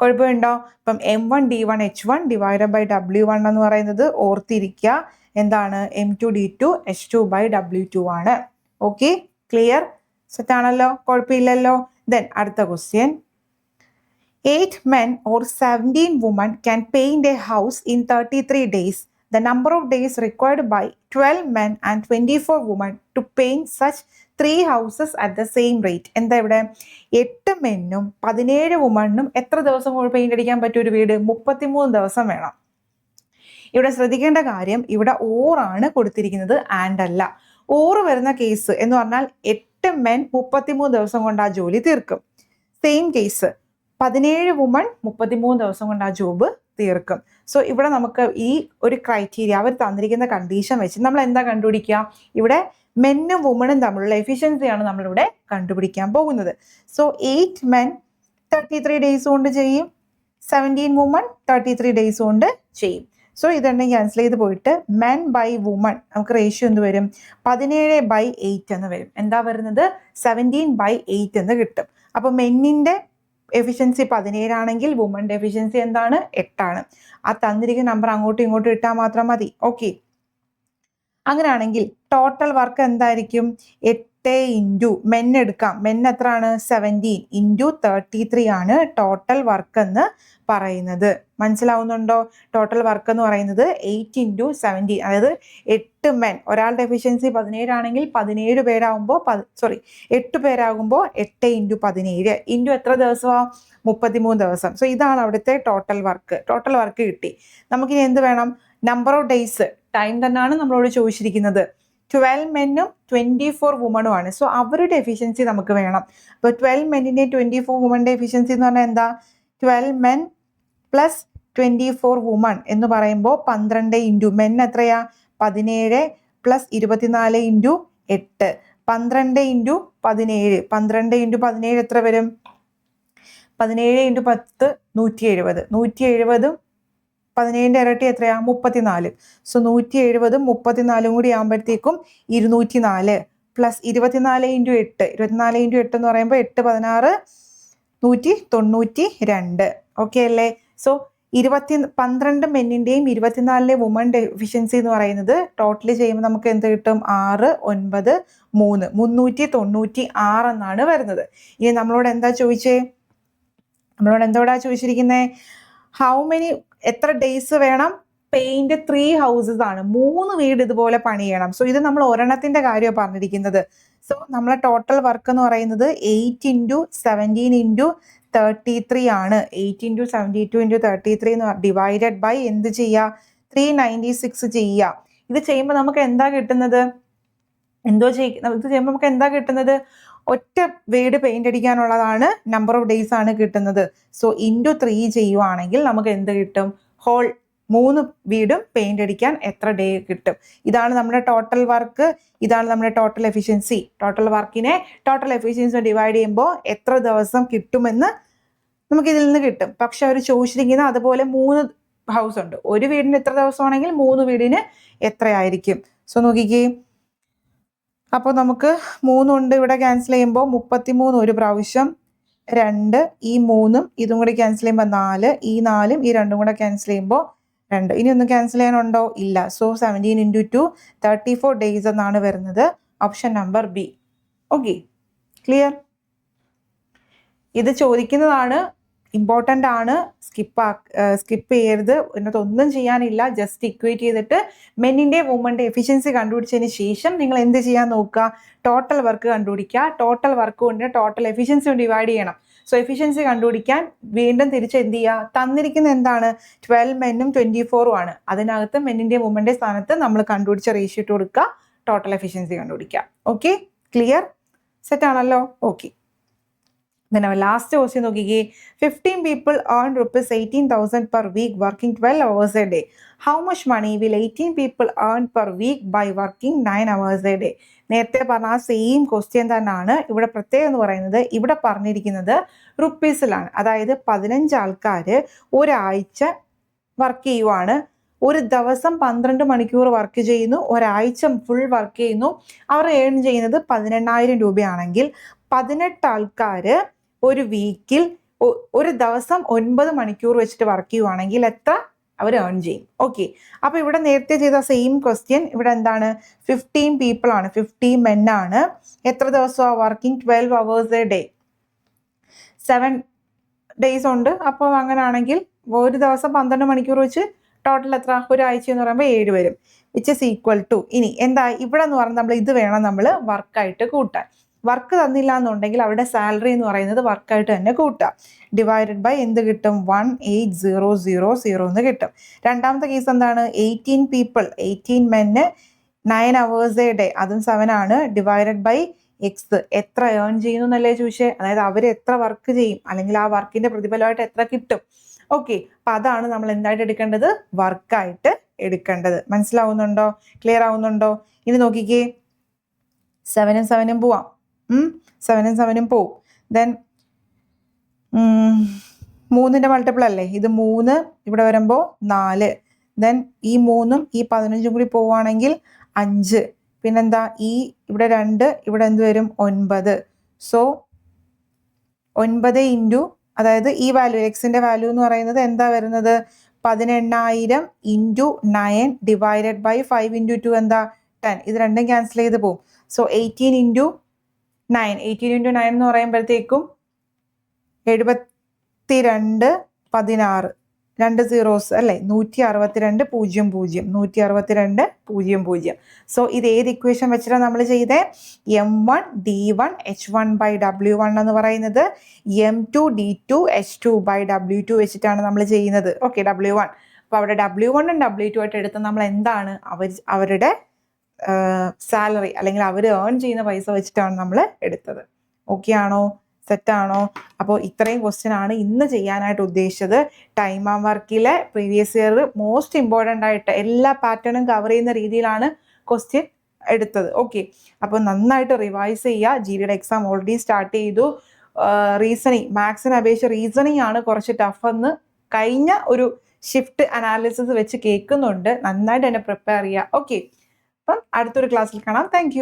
കുഴപ്പമുണ്ടോ? ഇപ്പം M1D1H1 ഡിവൈഡഡ് ബൈ W1 എന്ന് പറയുന്നത് ഓർത്തിരിക്കുക എന്താണ്? M2D2H2/W2 ആണ്. Okay, clear? സെറ്റ് ആണല്ലോ? കുഴപ്പമില്ലല്ലോ? ദെൻ അടുത്ത question. 8 men or 17 women can paint a house in 33 days. The number of days required by 12 men and 24 women to paint such 3 houses at the same rate. എന്താ ഇവിടെ? 8 മെന്നും 17 വുമണിനും എത്ര ദിവസം കൊണ്ട് paint അടിക്കാൻ പറ്റും ഒരു വീട്? 33 ദിവസം വേണം. ഇവിടെ ശ്രദ്ധിക്കേണ്ട കാര്യം, ഇവിടെ ഓറാണ് കൊടുത്തിരിക്കുന്നത്, ആൻഡ് അല്ല. ഓറ് വരുന്ന കേസ് എന്ന് പറഞ്ഞാൽ 8 men 33 ദിവസം കൊണ്ട് ആ ജോലി തീർക്കും. സെയിം കേസ് 17 വുമൺ 33 ദിവസം കൊണ്ട് ആ ജോബ് തീർക്കും. സോ ഇവിടെ നമുക്ക് ഈ ഒരു ക്രൈറ്റീരിയ, അവർ തന്നിരിക്കുന്ന കണ്ടീഷൻ വെച്ച് നമ്മൾ എന്താ കണ്ടുപിടിക്കുക? ഇവിടെ മെന്നും വുമണും തമ്മിലുള്ള എഫിഷ്യൻസിയാണ് നമ്മളിവിടെ കണ്ടുപിടിക്കാൻ പോകുന്നത്. സോ 8 men 33 ഡേയ്സ് കൊണ്ട് ചെയ്യും, 17 വുമൺ 33 ഡേയ്സ് കൊണ്ട് ചെയ്യും. സോ ഇതുണ്ടെങ്കിൽ ക്യാൻസൽ ചെയ്ത് പോയിട്ട് men by woman നമുക്ക് റേഷ്യോ എന്ത് വരും? 17/8 എന്ന് വരും. എന്താ വരുന്നത്? 17/8 എന്ന് കിട്ടും. അപ്പോൾ മെന്നിൻ്റെ എഫിഷ്യൻസി 17 ആണെങ്കിൽ വുമൻ്റെ എഫിഷ്യൻസി എന്താണ്? 8 ആണ്. ആ തന്നിരിക്കുന്ന നമ്പർ അങ്ങോട്ടും ഇങ്ങോട്ടും ഇട്ടാൽ മാത്രം മതി. ഓക്കെ, അങ്ങനെയാണെങ്കിൽ ടോട്ടൽ വർക്ക് എന്തായിരിക്കും? 8 ഇൻറ്റു മെൻ എടുക്കാം. മെൻ എത്രയാണ്? 17 ഇൻറ്റു 33 ആണ് ടോട്ടൽ വർക്ക് എന്ന് പറയുന്നത്. മനസ്സിലാവുന്നുണ്ടോ? ടോട്ടൽ വർക്ക് എന്ന് പറയുന്നത് 8 × 17, അതായത് 8 മെൻ. ഒരാളുടെ എഫിഷ്യൻസി 17 ആണെങ്കിൽ 17 പേരാകുമ്പോൾ 8 പേരാകുമ്പോൾ 8 × 17 ഇൻറ്റു എത്ര ദിവസമാണ്? 33 ദിവസം. സോ ഇതാണ് അവിടുത്തെ ടോട്ടൽ വർക്ക്. ടോട്ടൽ വർക്ക് കിട്ടി. നമുക്കിനി എന്ത് വേണം? നമ്പർ ഓഫ് ഡേയ്സ്, ടൈം തന്നെയാണ് നമ്മളോട് ചോദിച്ചിരിക്കുന്നത്. 12 മെന്നും 24 വുമണുമാണ്. സോ അവരുടെ എഫിഷ്യൻസി നമുക്ക് വേണം. അപ്പോൾ 12 മെന്നിൻ്റെ 24 വുമണിൻ്റെ എഫിഷ്യൻസി എന്ന് പറഞ്ഞാൽ എന്താ? 12 men പ്ലസ് 24 വുമൺ എന്ന് പറയുമ്പോൾ 12 ഇൻറ്റു മെൻ എത്രയാ? 17 പ്ലസ് 24 ഇൻറ്റു 8, 12 ഇൻറ്റു 17. 12 ഇൻറ്റു 17 എത്ര വരും? 17 ഇൻറ്റു 10 170. 170 17ൻ്റെ ഇരട്ടി എത്രയാ? 34. സോ 170 34 കൂടി ആകുമ്പോഴത്തേക്കും 204 പ്ലസ് 24 ഇൻറ്റു 8. 24 ഇൻറ്റു 8 എന്ന് പറയുമ്പോൾ 8 16 192. ഓക്കെ അല്ലേ? സോ 12 മെന്നിൻ്റെയും 24 വുമൻ്റെ എഫിഷ്യൻസി എന്ന് പറയുന്നത് ടോട്ടൽ ചെയ്യുമ്പോൾ നമുക്ക് എന്ത് കിട്ടും? 6 9 3 396 എന്നാണ് വരുന്നത്. ഇനി നമ്മളോട് എന്താ ചോദിച്ചേ? നമ്മളോട് എന്തോടാ ചോദിച്ചിരിക്കുന്നത്? ഹൗ മെനി, എത്ര ഡേയ്സ് വേണം? പെയിന്റ് 3 houses ആണ്, 3 വീട് ഇതുപോലെ പണി ചെയ്യണം. സോ ഇത് നമ്മൾ ഒരെണ്ണത്തിന്റെ കാര്യമാണ് പറഞ്ഞിരിക്കുന്നത്. സോ നമ്മളെ ടോട്ടൽ വർക്ക് എന്ന് പറയുന്നത് 8 × 17 × 33 ആണ്. 8 × 72 × 33 എന്ന് ഡിവൈഡഡ് ബൈ എന്ത് ചെയ്യുക? 396 ചെയ്യുക. ഇത് ചെയ്യുമ്പോൾ നമുക്ക് എന്താ കിട്ടുന്നത്? ഇത് ചെയ്യുമ്പോൾ നമുക്ക് എന്താ കിട്ടുന്നത്? ഒറ്റ വീട് പെയിന്റ് അടിക്കാനുള്ളതാണ്, നമ്പർ ഓഫ് ഡേയ്സ് ആണ് കിട്ടുന്നത്. സോ ഇൻറ്റു 3 ചെയ്യുവാണെങ്കിൽ നമുക്ക് എന്ത് കിട്ടും? ഹോൾ 3 വീടും പെയിന്റ് അടിക്കാൻ എത്ര ഡേ കിട്ടും? ഇതാണ് നമ്മുടെ ടോട്ടൽ വർക്ക്, ഇതാണ് നമ്മുടെ ടോട്ടൽ എഫിഷ്യൻസി. ടോട്ടൽ വർക്കിനെ ടോട്ടൽ എഫിഷ്യൻസി ഡിവൈഡ് ചെയ്യുമ്പോൾ എത്ര ദിവസം കിട്ടുമെന്ന് നമുക്ക് ഇതിൽ നിന്ന് കിട്ടും. പക്ഷെ അവർ ചോദിച്ചിരിക്കുന്ന അതുപോലെ 3 ഹൗസ് ഉണ്ട്. ഒരു വീടിന് എത്ര ദിവസമാണെങ്കിൽ 3 വീടിന് എത്രയായിരിക്കും? സോ നോക്കിക്കേ, അപ്പോൾ നമുക്ക് 3 ഉണ്ട്, ഇവിടെ ക്യാൻസൽ ചെയ്യുമ്പോൾ 33 ഒരു പ്രാവശ്യം, 2 ഈ 3ഉം ഇതും കൂടി ക്യാൻസൽ ചെയ്യുമ്പോൾ 4, ഈ 4ഉം ഈ 2ഉം കൂടെ ക്യാൻസൽ ചെയ്യുമ്പോൾ 2. ഇനി ഒന്നും ക്യാൻസൽ ചെയ്യാനുണ്ടോ? ഇല്ല. സോ 17 × 2 34 ഡേയ്സ് എന്നാണ് വരുന്നത്. Option number B. Okay, clear? ഇത് ചോദിക്കുന്നതാണ്, ഇമ്പോർട്ടൻ്റ് ആണ്, സ്കിപ്പ് ചെയ്യരുത്. ഇതിനകത്ത് ഒന്നും ചെയ്യാനില്ല, ജസ്റ്റ് ഇക്വേറ്റ് ചെയ്തിട്ട് മെന്നിൻ്റെ വുമൻ്റെ എഫിഷ്യൻസി കണ്ടുപിടിച്ചതിന് ശേഷം നിങ്ങൾ എന്ത് ചെയ്യാൻ നോക്കുക? ടോട്ടൽ വർക്ക് കണ്ടുപിടിക്കുക. ടോട്ടൽ വർക്ക് കൊണ്ട് ടോട്ടൽ എഫിഷ്യൻസി ഡിവൈഡ് ചെയ്യണം. സോ എഫിഷ്യൻസി കണ്ടുപിടിക്കാൻ വീണ്ടും തിരിച്ച് എന്ത് ചെയ്യുക? തന്നിരിക്കുന്ന എന്താണ്? 12 മെന്നും 24ഉം ആണ്. അതിനകത്ത് മെന്നിൻ്റെ വുമൻ്റെ സ്ഥാനത്ത് നമ്മൾ കണ്ടുപിടിച്ച റേഷ്യോ ഇട്ട് കൊടുക്കുക, ടോട്ടൽ എഫിഷ്യൻസി കണ്ടുപിടിക്കുക. Okay, clear? സെറ്റ് ആണല്ലോ? Okay. Then our last question നോക്കിക്കേ, 15 people earn rupees 18,000 per week working 12 hours a day. How much money will 18 people earn per week by working 9 hours a day? നേരത്തെ പറഞ്ഞ ആ same question തന്നെയാണ് ഇവിടെ പ്രത്യേകം എന്ന് പറയുന്നത്. ഇവിടെ പറഞ്ഞിരിക്കുന്നത് റുപ്പീസിലാണ്. അതായത് 15 ആൾക്കാർ ഒരാഴ്ച വർക്ക് ചെയ്യുവാണ്. ഒരു ദിവസം 12 മണിക്കൂർ വർക്ക് ചെയ്യുന്നു, ഒരാഴ്ച ഫുൾ വർക്ക് ചെയ്യുന്നു. അവർ ഏൺ ചെയ്യുന്നത് 18,000 രൂപയാണെങ്കിൽ 18 ആൾക്കാർ ഒരു വീക്കിൽ ഒരു ദിവസം 9 മണിക്കൂർ വെച്ചിട്ട് വർക്ക് ചെയ്യുവാണെങ്കിൽ എത്ര അവർ ഏൺ ചെയ്യും? ഓക്കെ, അപ്പോൾ ഇവിടെ നേരത്തെ ചെയ്ത സെയിം ക്വസ്റ്റ്യൻ ഇവിടെ എന്താണ്? 15 people ആണ്, 50 men ആണ്. എത്ര ദിവസമാണ് working? 12 hours a day, 7 days ഉണ്ട്. അപ്പോൾ അങ്ങനെയാണെങ്കിൽ ഒരു ദിവസം 12 മണിക്കൂർ വെച്ച് ടോട്ടൽ എത്ര? ഒരാഴ്ച എന്ന് പറയുമ്പോൾ 7 വരും, വിച്ച് ഇസ് ഈക്വൽ ടു. ഇനി എന്താ ഇവിടെ എന്ന് പറഞ്ഞാൽ നമ്മൾ ഇത് വേണം നമ്മൾ വർക്കായിട്ട് കൂട്ടാൻ. വർക്ക് തന്നില്ല എന്നുണ്ടെങ്കിൽ അവിടെ സാലറി എന്ന് പറയുന്നത് വർക്കായിട്ട് തന്നെ കൂട്ടുക. ഡിവൈഡഡ് ബൈ എന്ത് കിട്ടും? 18000 എന്ന് കിട്ടും. രണ്ടാമത്തെ കേസ് എന്താണ്? 18 people, 18 men 9 hours a day, അതും 7 ആണ്. ഡിവൈഡഡ് ബൈ എക്സ്, എത്ര ഏൺ ചെയ്യുന്നു എന്നല്ലേ ചോദിച്ചേ? അതായത് അവർ എത്ര വർക്ക് ചെയ്യും, അല്ലെങ്കിൽ ആ വർക്കിന്റെ പ്രതിഫലമായിട്ട് എത്ര കിട്ടും. ഓക്കെ, അപ്പം അതാണ് നമ്മൾ എന്തായിട്ട് എടുക്കേണ്ടത്? വർക്കായിട്ട് എടുക്കേണ്ടത്. മനസ്സിലാവുന്നുണ്ടോ? ക്ലിയർ ആവുന്നുണ്ടോ? ഇനി നോക്കിക്കേ, 7ഉം 7ഉം പോവാം. 7ഉം 7ഉം പോവും. ദെൻ 3ന്റെ മൾട്ടിപ്പിൾ അല്ലേ ഇത്? 3 ഇവിടെ വരുമ്പോൾ 4. ദെൻ ഈ 3ഉം ഈ 15ഉം കൂടി പോവുകയാണെങ്കിൽ 5. പിന്നെന്താ? ഈ ഇവിടെ 2, ഇവിടെ എന്ത് വരും? 9. സോ 9 ഇൻറ്റു, അതായത് ഈ വാല്യൂ എക്സിന്റെ വാല്യൂ എന്ന് പറയുന്നത് എന്താ വരുന്നത്? 18,000 ഇൻറ്റു 9 ഡിവൈഡഡ് ബൈ 5 ഇൻറ്റു 2 എന്താ? 10. ഇത് രണ്ടും ക്യാൻസൽ ചെയ്ത് പോകും. സോ 18 ഇൻറ്റു 9, 18 ഇൻറ്റു 9 എന്ന് പറയുമ്പോഴത്തേക്കും 72, 16, 2 zeros അല്ലേ? 162, 00, 162, 00. സോ ഇത് ഏത് ഇക്വേഷൻ വെച്ചിട്ടാണ് നമ്മൾ ചെയ്തേ? M1 D1 H1 by W1 എന്ന് പറയുന്നത് M2 D2 H2 by W2 വെച്ചിട്ടാണ് നമ്മൾ ചെയ്യുന്നത്. Okay, W1. അപ്പോൾ അവിടെ W1ഉം W2 ആയിട്ട് എടുത്ത് നമ്മൾ എന്താണ് അവരുടെ സാലറി അല്ലെങ്കിൽ അവർ ഏൺ ചെയ്യുന്ന പൈസ വെച്ചിട്ടാണ് നമ്മൾ എടുത്തത്. ഓക്കെ ആണോ? സെറ്റാണോ? അപ്പോൾ ഇത്രയും ക്വസ്റ്റ്യൻ ആണ് ഇന്ന് ചെയ്യാനായിട്ട് ഉദ്ദേശിച്ചത്. ടൈം ആൻഡ് വർക്കിലെ പ്രീവിയസ് ഇയർ മോസ്റ്റ് ഇമ്പോർട്ടൻ്റ് ആയിട്ട് എല്ലാ പാറ്റേണും കവർ ചെയ്യുന്ന രീതിയിലാണ് ക്വസ്റ്റ്യൻ എടുത്തത്. ഓക്കെ, അപ്പോൾ നന്നായിട്ട് റിവൈസ് ചെയ്യുക. GD എക്സാം ഓൾറെഡി സ്റ്റാർട്ട് ചെയ്തു. റീസണിങ്, മാത്സിനെ അപേക്ഷിച്ച് റീസണിങ് ആണ് കുറച്ച് ടഫ് എന്ന് കഴിഞ്ഞ ഒരു ഷിഫ്റ്റ് അനാലിസിസ് വെച്ച് കേൾക്കുന്നുണ്ട്. നന്നായിട്ട് തന്നെ പ്രിപ്പയർ ചെയ്യുക. ഓക്കെ, അപ്പം അടുത്തൊരു ക്ലാസ്സിൽ കാണാം. താങ്ക്